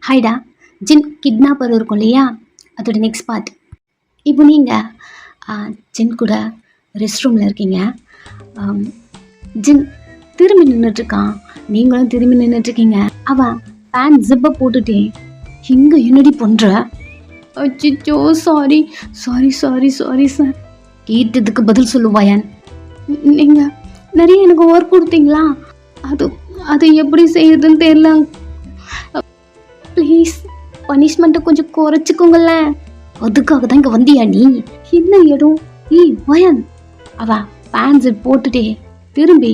ஹாய்டா. ஜின் kidnapper இருக்கும் இல்லையா, அதோட நெக்ஸ்ட் பார்ட். இப்போ நீங்கள் ஜின் கூட ரெஸ்ட் ரூமில் இருக்கீங்க. ஆம், ஜின் திரும்பி நின்றுட்டுருக்கான், நீங்களும் திரும்பி நின்றுட்டுருக்கீங்க. அவன் பேண்ட் ஜிப்பை போட்டுட்டே இங்கே என்னடி பண்ணுற? அச்சிச்சோ, sorry sorry sorry sorry sir. கேட்டதுக்கு பதில் சொல்லுவாயன். நீங்கள் நிறைய எனக்கு ஒர்க் கொடுத்தீங்களா, அது அது எப்படி செய்யுதுன்னு தெரியல. ப்ளீஸ் பனிஷ்மெண்ட்டை கொஞ்சம் குறைச்சிக்கோங்களேன். அதுக்காக தான் இங்கே வந்தியா நீ? என்ன இடம்? வயன். அவன் பேண்ட் செட் போட்டுட்டே திரும்பி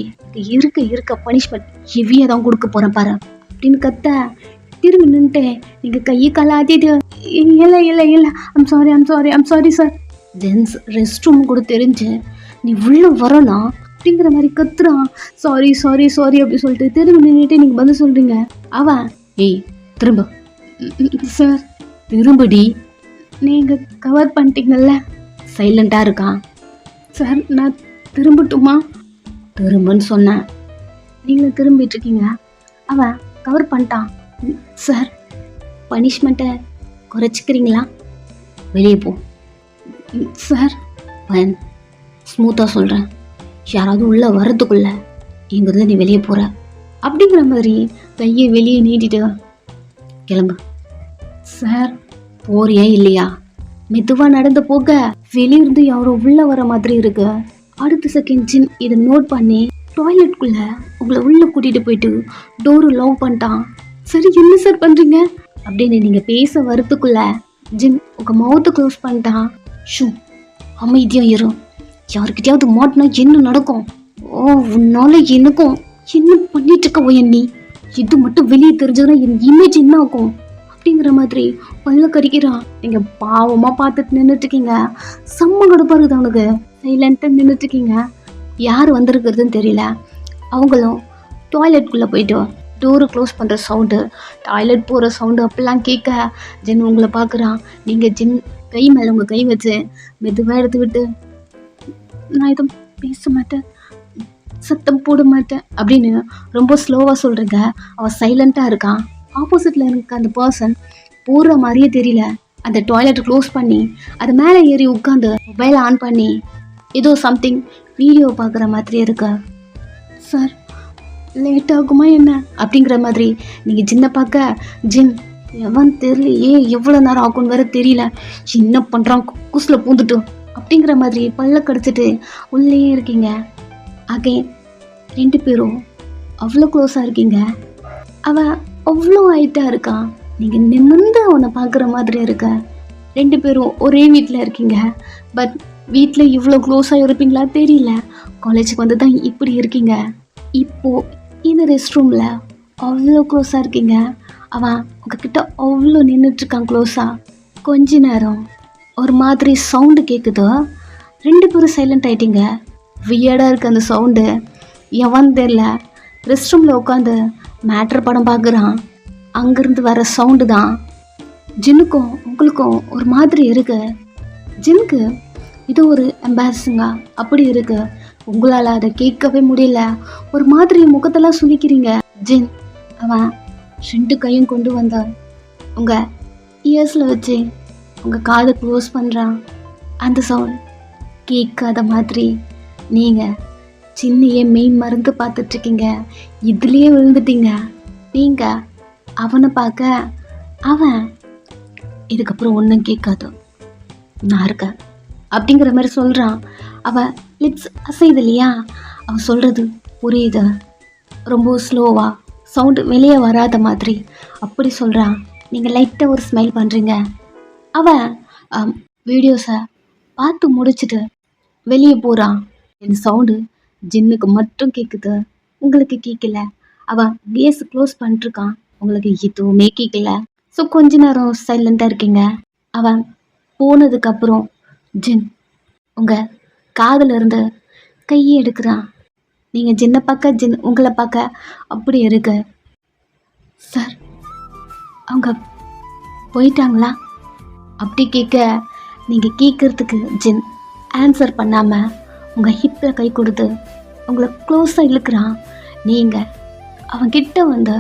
இருக்க இருக்க பனிஷ்மெண்ட் ஹெவியாக தான் கொடுக்க போகிறேன் பாரு அப்படின்னு கத்த. திரும்பி நின்றுட்டு நீங்கள் கையை கலாட்டிட்டு இல்லை இல்லை இல்லை I'm sorry I'm sorry I'm sorry sir. Gents rest room கூட தெரிஞ்சு நீ உள்ளே வரணும் அப்படிங்கிற மாதிரி கத்துறான். சாரி சாரி சாரி அப்படி சொல்லிட்டு திரும்பி நின்றுட்டு நீங்கள் வந்து சொல்கிறீங்க. அவன் திரும்ப சார். திரும்படி. நீங்கள் கவர் பண்ணிட்டீங்கல்ல. சைலண்ட்டாக இருக்கான். சார் நான் திரும்பட்டுமா? திரும்பன்னு சொன்னேன், நீங்களும் திரும்பிட்டுருக்கீங்க. அவன் கவர் பண்ணிட்டான். சார் பனிஷ்மெண்ட்டை குறைச்சிக்கிறீங்களா? வெளியே போ சார். பன் ஸ்மூத்தாக சொல்கிறேன், யாராவது உள்ளே வர்றதுக்குள்ள இங்கிருந்து நீ வெளியே போகிற அப்படிங்கிற மாதிரி கையை வெளியே நீட்டிட்டு கிளம்பு. சார் போறியா இல்லையா? மெதுவாக நடந்து போக வெளியிருந்து யாரோ உள்ள வர மாதிரி இருக்கு. அடுத்த செகண்ட் ஜின் இதை நோட் பண்ணி டாய்லெட்குள்ள உங்களை உள்ள கூட்டிட்டு போயிட்டு டோரு லாக் பண்ணிட்டான். சரி என்ன சார் பண்றீங்க அப்படின்னு நீங்க பேச வரத்துக்குள்ள ஜின் உங்க மவுத்தை க்ளோஸ் பண்ணிட்டான். ஷூ அமைதியா இரு, யாருக்கிட்டையாவது மாட்டினா என்ன நடக்கும்? ஓ உன்னால எனக்கும் என்ன பண்ணிட்டு இருக்க ஓயன் நீ? இது மட்டும் வெளியே தெரிஞ்சதுன்னா என் இமேஜ் என்ன ஆகும் அப்படிங்கிற மாதிரி பல்ல கறிக்கிறான். நீங்க பாவமா பார்த்துட்டு நின்றுட்டு இருக்கீங்க. செம்ம கடுப்பா இருக்குது அவனுக்கு. சைலண்டா நின்றுட்டு இருக்கீங்க. யார் வந்திருக்கிறதுன்னு தெரியல. அவங்களும் டாய்லெட்குள்ள போயிட்டு டோரு க்ளோஸ் பண்ற சவுண்டு, டாய்லெட் போகிற சவுண்டு அப்படிலாம் கேட்க ஜின் உங்களை பார்க்குறான். நீங்கள் ஜின் கை மேலே உங்கள் கை வச்சு மெதுவாக எடுத்து விட்டு நான் எதுவும் பேச மாட்டேன், சத்தம் போட மாட்டேன் அப்படின்னு ரொம்ப ஸ்லோவாக சொல்கிறீங்க. அவன் சைலண்ட்டாக இருக்கான். ஆப்போசிட்டில் இருக்க அந்த பர்சன் போடுற மாதிரியே தெரியல. அந்த டாய்லெட்டை க்ளோஸ் பண்ணி அது மேலே ஏறி உட்காந்து மொபைலை ஆன் பண்ணி ஏதோ சம்திங் வீடியோ பார்க்குற மாதிரியே இருக்கு. சார் லேட் ஆகுமா என்ன அப்படிங்கிற மாதிரி நீங்கள் ஜின்னை பார்க்க ஜின் எவன் தெரியலையே, எவ்வளோ நேரம் ஆகும்னு வேற தெரியல, என்ன பண்ணுறான் குக்கூஸில் பூந்துட்டு அப்படிங்கிற மாதிரி பல்ல கடிச்சிட்டு உள்ளே இருக்கீங்க. அகைன் ரெண்டு பேரும் அவ்வளோ க்ளோஸாக இருக்கீங்க. அவன் அவ்வளோ ஹைட்டாக இருக்கான். நீங்கள் நிமிர்ந்து அவனை பார்க்குற மாதிரி இருக்க. ரெண்டு பேரும் ஒரே வீட்டில் இருக்கீங்க. பட் வீட்டில் இவ்வளோ க்ளோஸாக இருப்பீங்களா தெரியல. காலேஜுக்கு வந்து தான் இப்படி இருக்கீங்க. இப்போது இந்த ரெஸ்ட் ரூமில் அவ்வளோ க்ளோஸாக இருக்கீங்க. அவன் உங்ககிட்ட அவ்வளோ நின்றுட்டுருக்கான் க்ளோஸாக. கொஞ்ச நேரம் ஒரு மாதிரி சவுண்டு கேட்குது. ரெண்டு பேரும் சைலண்ட் ஆகிட்டீங்க. வியர்டாக இருக்குது அந்த சவுண்டு. எவன் தெரில ரெஸ்ட் ரூமில் உட்காந்து மேட்ரு படம் பார்க்குறான். அங்கேருந்து வர சவுண்டு தான் ஜின்னுக்கும் உங்களுக்கும் ஒரு மாதிரி இருக்கு. ஜின்னுக்கு இது ஒரு எம்பாரசிங்கா அப்படி இருக்கு. உங்களால் அதை கேட்கவே முடியல. ஒரு மாதிரி முகத்தெல்லாம் சுழிக்கிறீங்க. ஜின் அவன் ரெண்டு கையும் கொண்டு வந்தான். உங்கள் இயர்ஸில் வச்சு உங்கள் காதை க்ளோஸ் பண்ணுறான். அந்த சவுண்ட் கேட்காத மாதிரி நீங்கள் சின்னையே மெய் மருந்து பார்த்துட்ருக்கீங்க. இதுலேயே விழுந்துட்டீங்க. நீங்கள் அவனை பார்க்க அவன் இதுக்கப்புறம் ஒன்றும் கேட்காது, நான் இருக்கேன் அப்படிங்கிற மாதிரி சொல்கிறான். அவன் லிப்ஸ் அசைது இல்லையா, அவன் சொல்கிறது புரியுது. ரொம்ப ஸ்லோவாக சவுண்டு வெளியே வராத மாதிரி அப்படி சொல்கிறான். நீங்கள் லைட்டாக ஒரு ஸ்மைல் பண்ணுறீங்க. அவன் வீடியோஸை பார்த்து முடிச்சுட்டு வெளியே போகிறான். இந்த சவுண்டு ஜின்னுக்கு மட்டும் கேட்குது, உங்களுக்கு கேட்கல. அவன் கேஸ் க்ளோஸ் பண்ணிட்டுருக்கான், உங்களுக்கு எதுவுமே கேட்கல. ஸோ கொஞ்ச நேரம் சைலண்ட்டாக இருக்கீங்க. அவன் போனதுக்கப்புறம் ஜின் உங்கள் காதில் இருந்து கையை எடுக்கிறான். நீங்கள் ஜின்னை பார்க்க ஜின் உங்களை பார்க்க அப்படி இருக்கு. சார் அவங்க போயிட்டாங்களா அப்படி கேட்க நீங்கள் கேட்குறதுக்கு ஜின் ஆன்சர் பண்ணாமல் உங்கள் ஹிப்பில் கை கொடுத்து உங்களை க்ளோஸாக இழுக்கிறான். நீங்கள் அவன்கிட்ட வந்து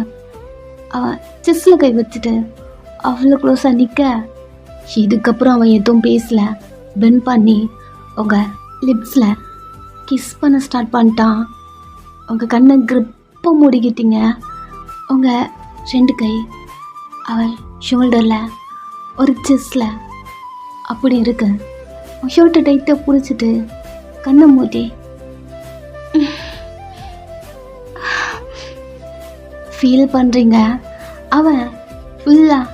அவன் செஸ்ஸில் கை வச்சுட்டு அவ்வளோ க்ளோஸாக நிற்க, இதுக்கப்புறம் அவன் எதுவும் பேசல. பென் பண்ணி உங்கள் லிப்ஸில் கிஸ் பண்ண ஸ்டார்ட் பண்ணிட்டான். உங்கள் கண்ணை கிரிப்பாக மூடிக்கிட்டீங்க. உங்கள் 2 கை அவள் ஷோல்டரில் ஒரு செஸ்ஸில் அப்படி இருக்கு. ஷர்ட்டை டைட்டாக பிடிச்சிட்டு கண்ணை மூடி ஃபீல் பண்ணுறீங்க. அவன் ஃபுல்லாக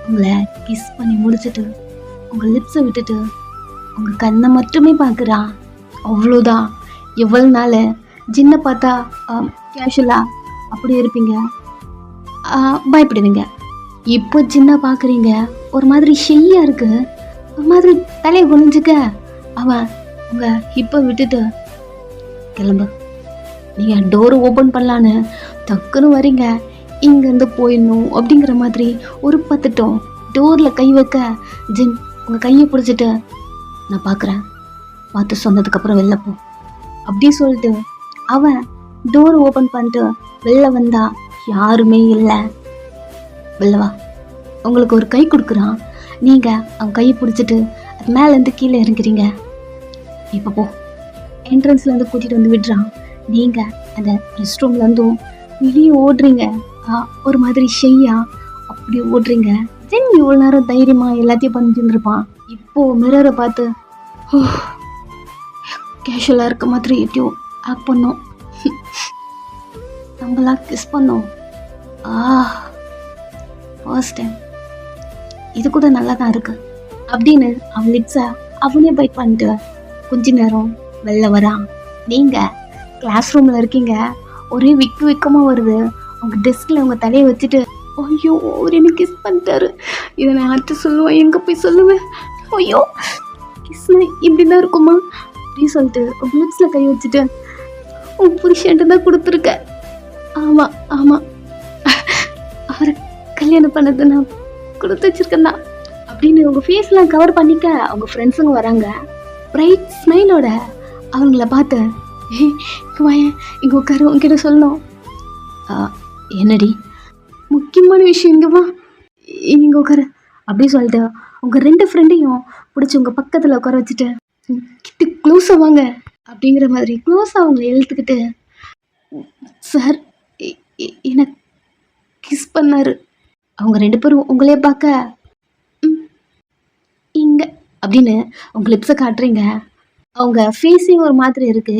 உங்களை கிஸ் பண்ணி முடிச்சுட்டு உங்கள் லிப்ஸை விட்டுட்டு உங்கள் கண்ணை மட்டுமே பார்க்குறான். அவ்வளோதான். எவ்வளோ நாள் ஜின்னை பார்த்தா கேஷுவலாக அப்படி இருப்பீங்க, பயப்படுவீங்க. இப்போ ஜின்னை பார்க்குறீங்க, ஒரு மாதிரி ஷெய்யாக இருக்கு, ஒரு மாதிரி தலையை குனிஞ்சுக்க. அவன் உங்கள் ஹிப்பை விட்டுட்டு கிளம்பு, நீங்கள் டோரை ஓப்பன் பண்ணலான்னு டக்குன்னு வரீங்க. இங்கேருந்து போயிடணும் அப்படிங்கிற மாதிரி ஒரு பத்துட்டோம். டோரில் கை வைக்க ஜின் உங்கள் கையை பிடிச்சிட்டு நான் பார்க்குறேன், பார்த்து சொன்னதுக்கப்புறம் வெளில போ அப்படி சொல்லிட்டு அவன் டோர் ஓப்பன் பண்ணிட்டு வெளில வந்தா யாருமே இல்லை. வெளில வா, உங்களுக்கு ஒரு கை கொடுக்குறான். நீங்கள் அவன் கையை பிடிச்சிட்டு அது மேலேருந்து கீழே இறங்குறீங்க. இப்போ போ, என்ட்ரன்ஸ்லேருந்து கூட்டிகிட்டு வந்து விடுறான். நீங்கள் அந்த ரெஸ்ட் ரூம்லேருந்தும் வெளியே ஓடுறீங்க. ஒரு மாதிரி ஷெய்யா அப்படி ஓடுறீங்க. ஜென் இவ்வளோ நேரம் தைரியமாக எல்லாத்தையும் பண்ணிட்டு இருப்பான். இப்போது மிரரை பார்த்து கேஷுவலாக இருக்க மாதிரி எப்படியோ ஆக்ட் பண்ணோம், நம்மளா கிஸ் பண்ணோம். ஃபர்ஸ்ட் டைம், இது கூட நல்லா தான் இருக்கு அப்படின்னு அவன் லிப்ஸை அவனே பைட் பண்ணிட்டு கொஞ்ச நேரம் வெளில வரான். நீங்கள் கிளாஸ் ரூமில் இருக்கீங்க, ஒரே விக்கமாக வருது. உங்கள் டெஸ்கில் உங்கள் தலையை வச்சுட்டு ஐயோ அவர் என்ன கிஸ் பண்ணிட்டாரு, இதை நான் யார்கிட்ட சொல்லுவேன், எங்கே போய் சொல்லுவேன், ஐயோ கிஸ்னா இப்படி தான் இருக்குமா அப்படின்னு சொல்லிட்டு உங்கள் லிப்ஸில் கை வச்சுட்டு உன் புருஷன்ட்டு தான் கொடுத்துருக்க. ஆமாம் ஆமாம், அவரை கல்யாணம் பண்ணது நான் கொடுத்து வச்சிருக்கேன் தான் அப்படின்னு உங்கள் ஃபேஸ்லாம் கவர் பண்ணிக்க அவங்க ஃப்ரெண்ட்ஸுங்க வராங்க. பிரைட் ஸ்மைலோட அவங்கள பார்த்து இங்கே உட்காரு, உங்ககிட்ட சொல்லணும். என்னடி முக்கியமான விஷயம், இங்கே வா, இங்கே உட்காரு அப்படி சொல்லிட்டு உங்கள் 2 ஃப்ரெண்டையும் பிடிச்சி உங்கள் பக்கத்தில் உட்கார வச்சுட்டு கிட்ட க்ளோஸாக வாங்க அப்படிங்கிற மாதிரி க்ளோஸாக அவங்கள இழுத்துக்கிட்டு சார் என்னை கிஸ் பண்ணார். அவங்க 2 பேரும் உங்களே பார்க்க இங்கே அப்படின்னு உங்கள் லிப்ஸை காட்டுறீங்க. அவங்க ஃபேஸிங் ஒரு மாதிரி இருக்கு.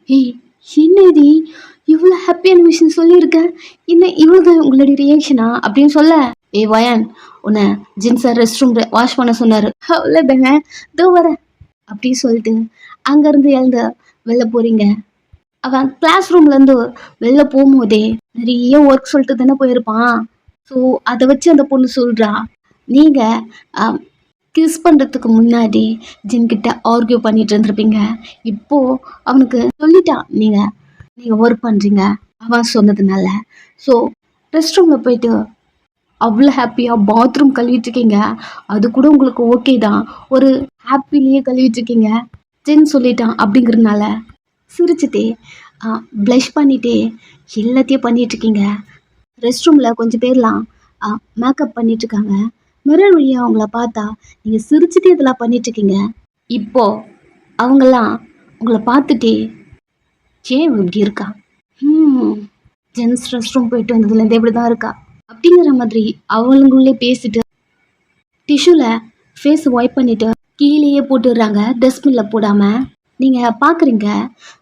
ஏய் என்னடி இவ்வளோ ஹாப்பியான விஷயம் சொல்லியிருக்கேன், என்ன இவ்வளோதான் உங்களுடைய ரியாக்ஷனா அப்படின்னு சொல்ல, வயான் உன்னை ஜின் சார் ரெஸ்ட் ரூம் வாஷ் பண்ண சொன்னார், அவ்வளோதாங்க தோ வர அப்படின்னு சொல்லிட்டு அங்கேருந்து எழுந்து வெளில போகிறீங்க. அவன் கிளாஸ் ரூம்லேருந்து வெளில போகும்போதே நிறைய ஒர்க் சொல்லிட்டு தானே போயிருப்பான். ஸோ அதை வச்சு அந்த பொண்ணு சொல்கிறா, நீங்கள் கிஸ் பண்ணுறதுக்கு முன்னாடி ஜின்கிட்ட ஆர்கியூ பண்ணிட்டு இருந்திருப்பீங்க. இப்போது அவனுக்கு சொல்லிட்டான் நீங்கள் ஒர்க் பண்ணுறீங்க அவன் சொன்னதுனால. ஸோ ரெஸ்ட் ரூமில் போயிட்டு அவ்வளோ ஹாப்பியாக பாத்ரூம் கழுவிட்டுருக்கீங்க, அது கூட உங்களுக்கு ஓகே தான், ஒரு ஹாப்பிலேயே கழுவிட்டுருக்கீங்க. ஜின் சொல்லிட்டான் அப்படிங்கிறதுனால சிரிச்சுட்டே ப்ளஷ் பண்ணிகிட்டே எல்லாத்தையும் பண்ணிகிட்ருக்கீங்க. ரெஸ்ட் ரூமில் கொஞ்சம் பேர்லாம் மேக்கப் பண்ணிகிட்ருக்காங்க. மிரர் வழியாக அவங்கள பார்த்தா நீங்கள் சிரிச்சுட்டே இதெல்லாம் பண்ணிகிட்ருக்கீங்க. இப்போது அவங்கெல்லாம் உங்களை பார்த்துட்டே ஏன் இப்படி இருக்கா, ஜென்ஸ் ரெஸ்ட் ரூம் போயிட்டு வந்ததுலேருந்து இப்படி தான் இருக்கா அப்படிங்கிற மாதிரி அவங்களுக்குள்ளே பேசிட்டு டிஷ்யூவில் ஃபேஸ் வைப் பண்ணிவிட்டு கீழேயே போட்டுடுறாங்க, டஸ்ட்பினில் போடாமல். நீங்கள் பார்க்குறீங்க,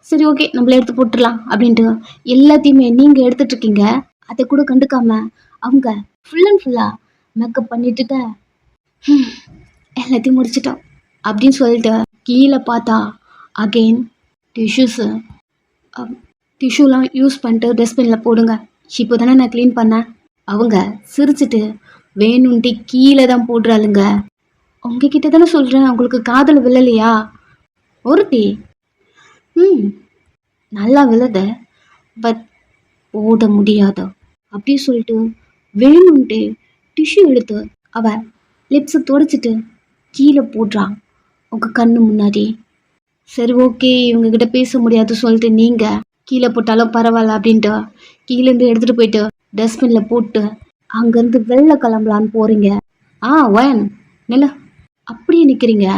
சரி ஓகே நம்மள எடுத்து போட்டுடலாம் அப்படின்ட்டு எல்லாத்தையுமே நீங்கள் எடுத்துட்ருக்கீங்க. அதை கூட கண்டுக்காமல் அவங்க ஃபுல் அண்ட் ஃபுல்லாக மேக்கப் பண்ணிட்டுக்க எல்லாத்தையும் முடிச்சிட்டோம் அப்படின்னு சொல்லிட்டு கீழே பார்த்தா அகெயின் டிஷ்யூலாம் யூஸ் பண்ணிட்டு டஸ்ட்பினில் போடுங்க, இப்போ தானே நான் க்ளீன் பண்ணேன். அவங்க சிரிச்சிட்டு வேணுன்ட்டு கீழே தான் போடுறாளுங்க. உங்ககிட்ட தானே சொல்கிறேன், உங்களுக்கு காதல் விழலையா ஒருத்தி, நல்லா விழுத பட் போட முடியாத அப்படி சொல்லிட்டு வேணுன்ட்டு டிஷ்யூ எடுத்து அவ லிப்ஸை துடைச்சிட்டு கீழே போடுறான் உங்கள் கண்ணு முன்னாடி. சரி ஓகே இவங்ககிட்ட பேச முடியாது சொல்லிட்டு நீங்கள் கீழே போட்டாலும் பரவாயில்ல அப்படின்ட்டு கீழேருந்து எடுத்துகிட்டு போயிட்டு டஸ்ட்பினில் போட்டு அங்கேருந்து வெளில கிளம்பலான்னு போறீங்க. வயன் நில அப்படியே நிற்கிறீங்க.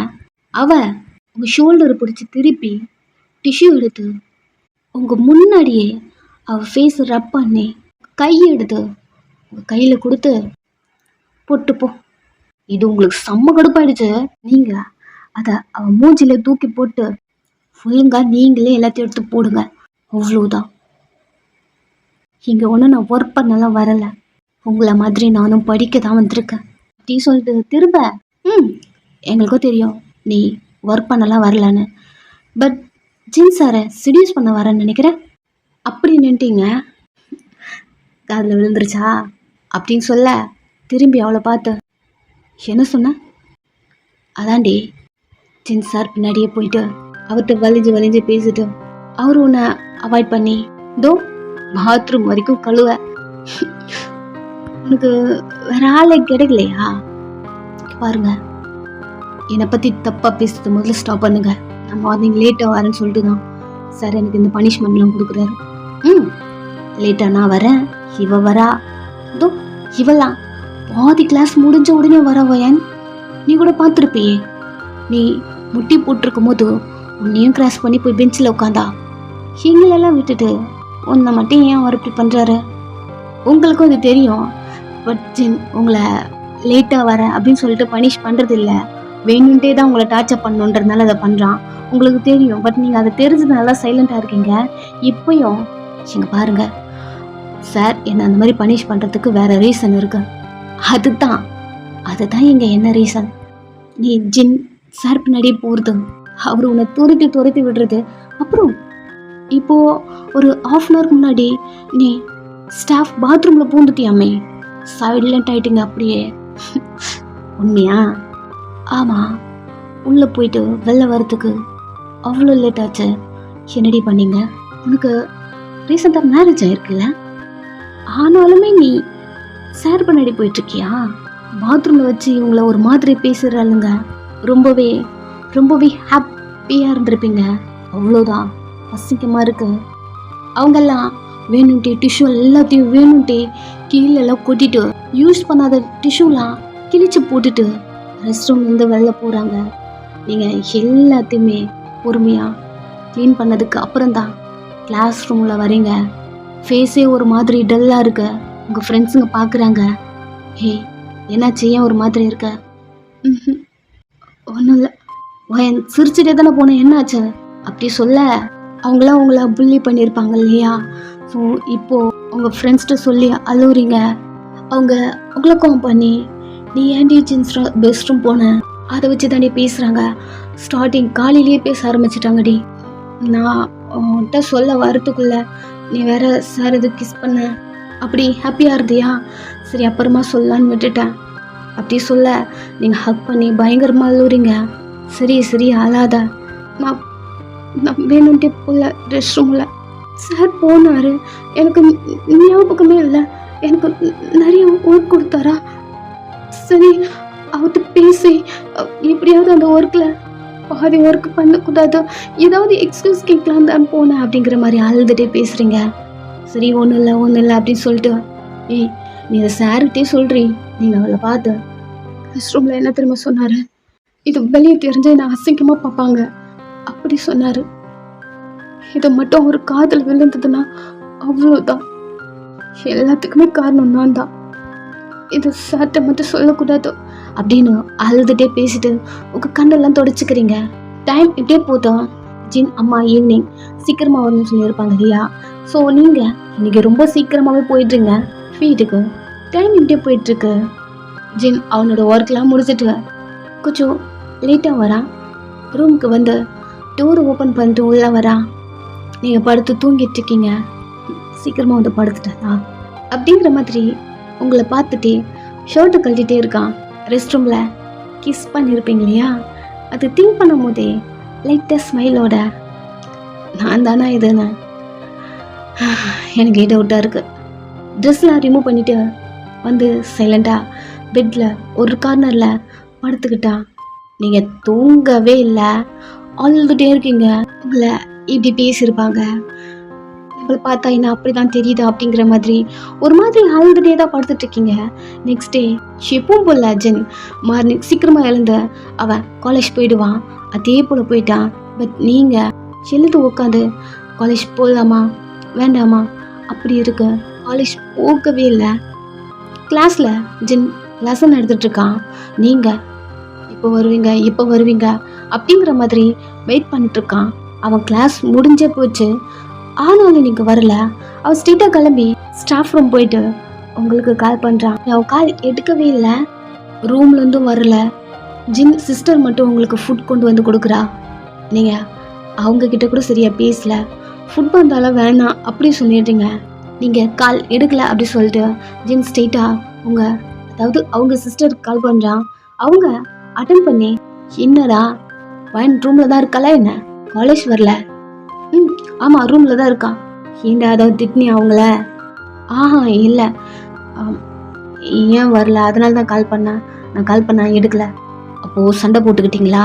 அவ உங்கள் ஷோல்டரை பிடிச்சி திருப்பி டிஷ்யூ எடுத்து உங்கள் முன்னாடியே அவள் ஃபேஸ் ரப் பண்ணி கையை எடுத்து உங்கள் கையில் கொடுத்து போட்டு போ. இது உங்களுக்கு செம்ம கடுப்பாயிடுச்சு. நீங்கள் அதை அவன் மூஞ்சில தூக்கி போட்டு ஒழுங்கா நீங்களே எல்லாத்தையும் எடுத்து போடுங்க, அவ்வளோதான். இங்கே ஒன்றும் நான் ஒர்க் பண்ணலாம் வரலை, உங்களை மாதிரி நானும் படிக்க தான் வந்திருக்கேன் அப்படி சொல்லிட்டு திரும்ப எங்களுக்கும் தெரியும் நீ ஒர்க் பண்ணலாம் வரலன்னு, பட் ஜின் சாரை செடியூஸ் பண்ண வரேன்னு நினைக்கிறேன் அப்படி நின்ட்டீங்க. காதில் விழுந்துருச்சா அப்படின்னு சொல்ல திரும்பி அவளை பார்த்து என்ன சொன்ன? அதாண்டி ஜின் சார் பின்னாடியே போயிட்டு அவர்கிட்ட வலிஞ்சு வலிஞ்சு பேசிட்டு அவரு உன்னை அவாய்ட் பண்ணி தோ பாத்ரூம் வரைக்கும் கழுவ. உனக்கு வேற ஆளே கிடைக்கலையா? பாருங்க, என்னை பற்றி தப்பாக பேசுறது முதல்ல ஸ்டாப் பண்ணுங்க. நான் மார்னிங் லேட்டாக வரேன்னு சொல்லிட்டு தான் சார் எனக்கு இந்த பனிஷ்மெண்ட்லாம் கொடுக்குறாரு. லேட்டாக நான் வரேன், இவ வரா, தோ இவெல்லாம் பாதி கிளாஸ் முடிஞ்ச உடனே வர வயன். நீ கூட பார்த்துருப்பியே, நீ முட்டி போட்டிருக்கும் போது உன்னையும் கிராஸ் பண்ணி போய் பெஞ்சில் உட்காந்தா. எங்களெல்லாம் விட்டுட்டு உன்னை மட்டும் ஏன் அவர் இப்படி பண்ணுறாரு? உங்களுக்கும் அது தெரியும், பட் ஜின் உங்களை லேட்டாக வர அப்படின்னு சொல்லிட்டு பனிஷ் பண்ணுறது இல்லை, வேணுன்ட்டே தான் உங்களை டார்ச்சர் பண்ணணுன்றதுனால அதை பண்ணுறான். உங்களுக்கு தெரியும், பட் நீங்கள் அதை தெரிஞ்சதுனால சைலண்ட்டாக இருக்கீங்க. இப்போயும் இங்கே பாருங்க சார், என்னை அந்த மாதிரி பனிஷ் பண்ணுறதுக்கு வேற ரீசன் இருக்கு. அதுதான் இங்கே என்ன ரீசன்? நீ ஜின் சார் பின்னாடியே போகிறது, அவர் உன்னை துரத்தி விடுறது, அப்புறம் இப்போ ஒரு ½ அன் ஹவருக்கு முன்னாடி நீ ஸ்டாஃப் பாத்ரூம்ல பூந்துட்டியாமே, சைலண்ட் ஆயிட்டீங்க அப்படியே. உண்மையா? ஆமாம், உள்ளே போயிட்டு வெளில வரத்துக்கு அவ்வளோ லேட் ஆச்சு. என்னடி பண்ணீங்க? உனக்கு ரீசெண்டாக மேரேஜ் ஆயிருக்குல்ல, ஆனாலுமே நீ சார் பின்னாடி போயிட்டுருக்கியா? பாத்ரூமில் வச்சு இவங்கள ஒரு மாதிரி பேசுகிறாளுங்க, ரொம்பவே ஹாப்பியாக இருந்திருப்பீங்க. அவ்வளோதான், அசிங்கமாக இருக்கு. அவங்கெல்லாம் வேணும்ட்டே டிஷ்யூ எல்லாத்தையும் வேணும்ட்டே கீழெல்லாம் கொட்டிட்டு யூஸ் பண்ணாத டிஷ்யூலாம் கிழிச்சு போட்டுட்டு ரெஸ்ட் ரூம்லேருந்து வெளில போகிறாங்க. நீங்கள் எல்லாத்தையுமே பொறுமையாக க்ளீன் பண்ணதுக்கு அப்புறம்தான் கிளாஸ் ரூமில் வரீங்க. ஃபேஸே ஒரு மாதிரி டல்லாக இருக்கு. உங்கள் ஃப்ரெண்ட்ஸுங்க பார்க்குறாங்க, ஹே என்னாச்சு, ஏன் ஒரு மாதிரி இருக்க? ஒன்றும் இல்லை வயன், சிரிச்சுட்டே தானே போனேன், என்னாச்சு அப்படி சொல்ல அவங்களாம் உங்களை புள்ளி பண்ணியிருப்பாங்க இல்லையா? ஸோ இப்போது உங்கள் ஃப்ரெண்ட்ஸ்கிட்ட சொல்லி அழுவுறீங்க. அவங்க உங்களை காம் பண்ணி நீ ஏன்டி ஜின்ஸ் பெஸ்ட் ரூம் போனேன் அதை வச்சு தாண்டி பேசுகிறாங்க. ஸ்டார்டிங் காலையிலேயே பேச ஆரம்பிச்சிட்டாங்கடி. நான் உன்கிட்ட சொல்ல வரத்துக்குள்ள நீ வேற சார் இது கிஸ் பண்ண, அப்படி ஹாப்பியாக இருந்தியா? சரி அப்புறமா சொல்லலான்னு விட்டுட்டேன் அப்படி சொல்ல நீங்கள் ஹக் பண்ணி பயங்கரமாக அழுவுறீங்க. சரி அழாத, நான் வேணும்ட்டே போகல, ரெஸ்ட் ரூமில் சார் போனார், எனக்கு ஞாபகமே இல்லை, எனக்கு நிறைய ஒர்க் கொடுத்தாரா, சரி அவர்கிட்ட பேசி எப்படியாவது அந்த ஒர்க்கில் பாதி ஒர்க் பண்ணக்கூடாது, ஏதாவது எக்ஸ்கியூஸ் கேட்கலாம் தான் போனேன் அப்படிங்கிற மாதிரி அழுதுகிட்டே பேசுகிறீங்க. சரி ஒன்றும் இல்லை அப்படின்னு சொல்லிட்டு நீ இதை சார்கிட்டே சொல்கிறீ. நீங்கள் அவளை பார்த்து ரெஸ்ட் ரூமில் என்ன திரும்ப சொன்னார், இது வெளியே தெரிஞ்சு நான் அசிங்கமாக பார்ப்பாங்க அப்படி சொன்னார். இதை மட்டும் ஒரு காதல் விழுந்ததுன்னா அவ்வளோதான், எல்லாத்துக்குமே காரணம் நான் தான், இது சார்ட்ட மட்டும் சொல்லக்கூடாது அப்படின்னு அழுதுகிட்டே பேசிட்டு உங்கள் கண்ணெல்லாம் தொடச்சிக்கிறீங்க. டைம் இப்படியே போதும். ஜின் அம்மா ஈவினிங் சீக்கிரமாக வரணும்னு சொல்லியிருப்பாங்க இல்லையா? ஸோ நீங்கள் இன்றைக்கி ரொம்ப சீக்கிரமாகவே போயிட்டுருங்க வீட்டுக்கு. டைம் இப்படியே போயிட்டுருக்கு. ஜின் அவனோட ஒர்க்லாம் முடிச்சுட்டு கொஞ்சம் லேட்டாக வரான். ரூமுக்கு வந்து டோர் ஓப்பன் பண்ணிட்டு உள்ளே வரான். நீங்கள் படுத்து தூங்கிட்டு இருக்கீங்க, சீக்கிரமாக வந்து படுத்துட்டா அப்படிங்கிற மாதிரி உங்களை பார்த்துட்டே ஷர்ட்டை கழட்டிகிட்டே இருக்கான். ரெஸ்ட் ரூமில் கிஸ் பண்ணியிருப்பீங்க இல்லையா? அது திங்க் பண்ணும் போதே லைட்டாக ஸ்மைலோட நான் தானா இதுன்னு எனக்கு டவுட்டாக இருக்குது. ட்ரெஸ்லாம் ரிமூவ் பண்ணிவிட்டு வந்து சைலண்டாக பெட்டில் ஒரு கார்னரில் படுத்துக்கிட்டா. நீங்கள் தூங்கவே இல்லை, அழுதுகிட்டே இருக்கீங்க. உங்களை இப்படி பேசியிருப்பாங்க, நம்மள பார்த்தா என்ன அப்படிதான் தெரியுது அப்படிங்கிற மாதிரி ஒரு மாதிரி அழுதுட்டே தான் படுத்துட்டு இருக்கீங்க. நெக்ஸ்ட் டே எப்பவும் போல ஜென் மார்னிங் சீக்கிரமா எழுந்த அவன் காலேஜ் போயிடுவான். அதே போல போயிட்டான். பட் நீங்க எழுந்து உட்காந்து காலேஜ் போகலாமா வேண்டாமா அப்படி இருக்கு. காலேஜ் போகவே இல்லை. கிளாஸ்ல ஜென் லெசன் எடுத்துட்டு இருக்கான். நீங்க இப்போ வருவீங்க அப்படிங்கிற மாதிரி வெயிட் பண்ணிட்டு இருக்கான். அவன் கிளாஸ் முடிஞ்சே போச்சு, ஆனாலும் நீங்க வரல. அவன் ஸ்ட்ரெயிட்டா கிளம்பி ஸ்டாஃப் ரூம் போயிட்டு உங்களுக்கு கால் பண்றான். அவன் கால் எடுக்கவே இல்லை, ரூம்ல இருந்தும் வரல. ஜின் சிஸ்டர் மட்டும் உங்களுக்கு ஃபுட் கொண்டு வந்து கொடுக்குறா. நீங்க அவங்க கிட்ட கூட சரியா பேசல, ஃபுட் வந்தாலும் வேணாம் அப்படி சொல்லிடுறீங்க. நீங்க கால் எடுக்கல அப்படி சொல்லிட்டு ஜின் ஸ்ட்ரெயிட்டா அவங்க சிஸ்டருக்கு கால் பண்றான். அவங்க அட்டன் பண்ணி, என்னடா வயன் ரூம்ல தான் இருக்காளா என்ன, காலேஜ் வரல? ஆமா ரூம்ல தான் இருக்கான். ஏண்டா அதாவது திட்னியா அவங்கள? ஆஹா இல்லை, ஏன் வரல அதனால தான் கால் பண்ணேன். நான் கால் பண்ண எடுக்கல. அப்போ சண்டை போட்டுக்கிட்டீங்களா?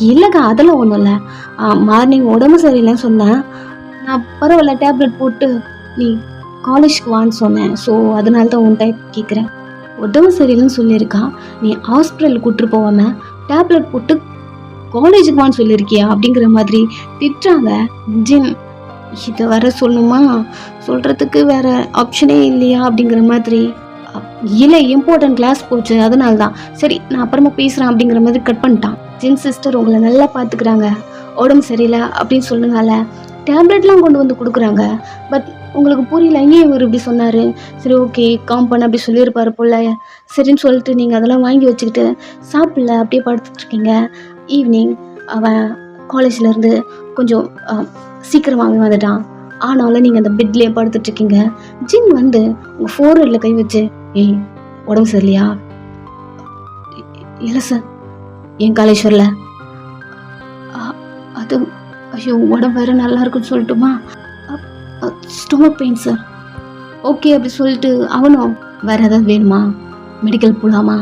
இல்லைக்கா அதெல்லாம் ஒன்றும் இல்லை. மார்னிங் உடம்பு சரியில்லைன்னு சொன்னேன். நான் பரவாயில்ல டேப்லெட் போட்டு நீ காலேஜ்க்கு வான்னு சொன்னேன். ஸோ அதனால தான் உன் டைப் கேட்குறேன். உடம்பு சரியில்லைன்னு சொல்லியிருக்கான், நீ ஹாஸ்பிட்டல் கூப்பிட்டு போவாம டேப்லெட் போட்டு காலேஜுக்கு வான்னு சொல்லியிருக்கியா அப்படிங்கிற மாதிரி திட்டுறாங்க. ஜின் இதை வர சொல்லணுமா, சொல்கிறதுக்கு வேற ஆப்ஷனே இல்லையா அப்படிங்கிற மாதிரி. இல்லை இம்பார்ட்டன்ட் கிளாஸ் போச்சு அதனால தான், சரி நான் அப்புறமா பேசுகிறேன் அப்படிங்கிற மாதிரி கட் பண்ணிட்டான். ஜின் சிஸ்டர் உங்களை நல்லா பார்த்துக்கிறாங்க, உடம்பு சரியில்லை அப்படின்னு சொன்னனால டேப்லெட்லாம் கொண்டு வந்து கொடுக்குறாங்க. பட் உங்களுக்கு புரியல, ஏன் இவர் இப்படி சொன்னார். சரி ஓகே காம் பண்ண அப்படி சொல்லியிருப்பாரு போல. சரின்னு சொல்லிட்டு நீங்கள் அதெல்லாம் வாங்கி வச்சுக்கிட்டு சாப்பிடல அப்படியே படுத்துட்ருக்கீங்க. ஈவினிங் அவன் காலேஜ்லேருந்து கொஞ்சம் சீக்கிரமாகவே வந்துட்டான். ஆனாலும் நீங்கள் அந்த பெட்லேயே படுத்துட்ருக்கீங்க. ஜின் வந்து உங்கள் ஃபோர்ஹெட்டில் கை வச்சு, ஏய் உடம்பு சரியில்லையா? இல்லை சார் என் காலேஜ் வரல. அது ஐயோ உடம்பு வேறு நல்லா இருக்குன்னு சொல்லட்டுமா? Stomach pain sir. ஓகே அப்படி சொல்லிட்டு அவனும் வேறு ஏதாவது வேணுமா, மெடிக்கல் போகலாமா,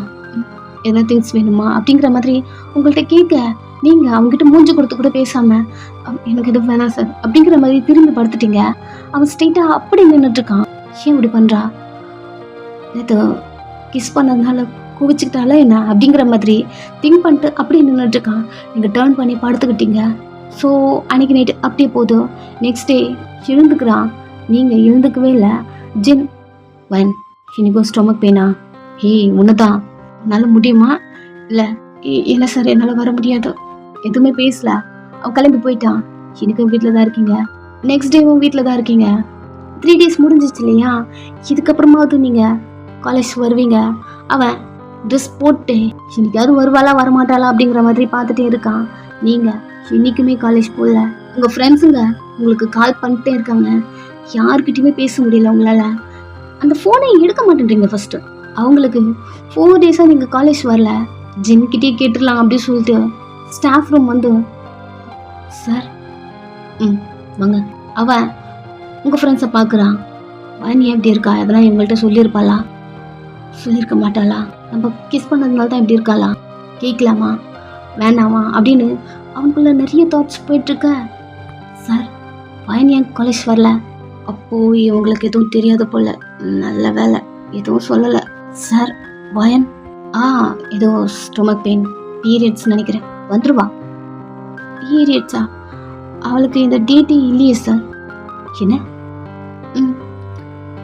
எதனா திங்ஸ் வேணுமா அப்படிங்கிற மாதிரி உங்கள்கிட்ட கேட்க, நீங்கள் அவங்ககிட்ட மூஞ்சி கொடுத்து கூட பேசாமல் எனக்கு எதுவும் வேணாம் சார் அப்படிங்கிற மாதிரி திரும்பி படுத்துட்டீங்க. அவன் ஸ்ட்ரெயிட்டாக அப்படி நின்றுட்டுருக்கான். ஏன் இப்படி பண்ணுறா, நேற்று கிஸ் பண்ணதுனால குவிச்சுக்கிட்டால என்ன அப்படிங்கிற மாதிரி திங்க் பண்ணிட்டு அப்படியே நின்றுட்டுருக்கான். நீங்கள் டேர்ன் பண்ணி படுத்துக்கிட்டீங்க. ஸோ அன்றைக்கி நைட்டு அப்படியே போதும். நெக்ஸ்ட் டே எழுந்துக்கிறான், நீங்கள் எழுந்துக்கவே இல்லை. ஜின் வன் இன்னைக்கும் ஸ்டொமக் பெயினா? உன்னதான் உன்னால் முடியுமா? இல்லை சார் என்னால் வர முடியாது. எதுவுமே பேசல. அவன் கிளம்பி போயிட்டான். இன்னைக்கும் வீட்டில் தான் இருக்கீங்க, நெக்ஸ்ட் டேவும் வீட்டில் தான் இருக்கீங்க. 3 days முடிஞ்சிச்சு இல்லையா? இதுக்கப்புறமாவது நீங்கள் காலேஜ் வருவீங்க. அவன் ட்ரெஸ் போட்டு இன்னைக்காவது வருவாளா வரமாட்டாளா அப்படிங்கிற மாதிரி பார்த்துட்டே இருக்கான். நீங்கள் இன்னைக்குமே காலேஜ் போகல. உங்கள் ஃப்ரெண்ட்ஸுங்க உங்களுக்கு கால் பண்ணிட்டே இருக்காங்க, யார்கிட்டையுமே பேச முடியல உங்களால். அந்த ஃபோனை எடுக்க மாட்டேன்றீங்க. ஃபஸ்ட்டு அவங்களுக்கு 4 days நீங்கள் காலேஜ் வரல, ஜின்கிட்டே கேட்டுடலாம் அப்படின்னு சொல்லிட்டு ஸ்டாஃப் ரூம் வந்து, சார் வாங்க. அவன் உங்கள் ஃப்ரெண்ட்ஸை பார்க்குறான். வாணி எப்படி இருக்கா, அதெல்லாம் எங்கள்கிட்ட சொல்லியிருப்பாளா? சொல்லியிருக்க மாட்டாளா? நம்ம கிஸ் பண்ணதுனால தான் எப்படி இருக்காளா, கேட்கலாமா வேணாமா அப்படின்னு அவனுக்குள்ள நிறைய தாட்ஸ் போயிட்டுருக்க. சார் வாணி ஏன் காலேஜ் வரல? அப்போது இவங்களுக்கு எதுவும் தெரியாத போல, நல்ல வேலை எதுவும் சொல்லலை. சார் வயன் ஏதோ ஸ்டொமக் பெயின், பீரியட்ஸ் நினைக்கிறேன், வந்துருவா. பீரியட்ஸா? அவளுக்கு இந்த டேட்டே இல்லையே சார். என்ன?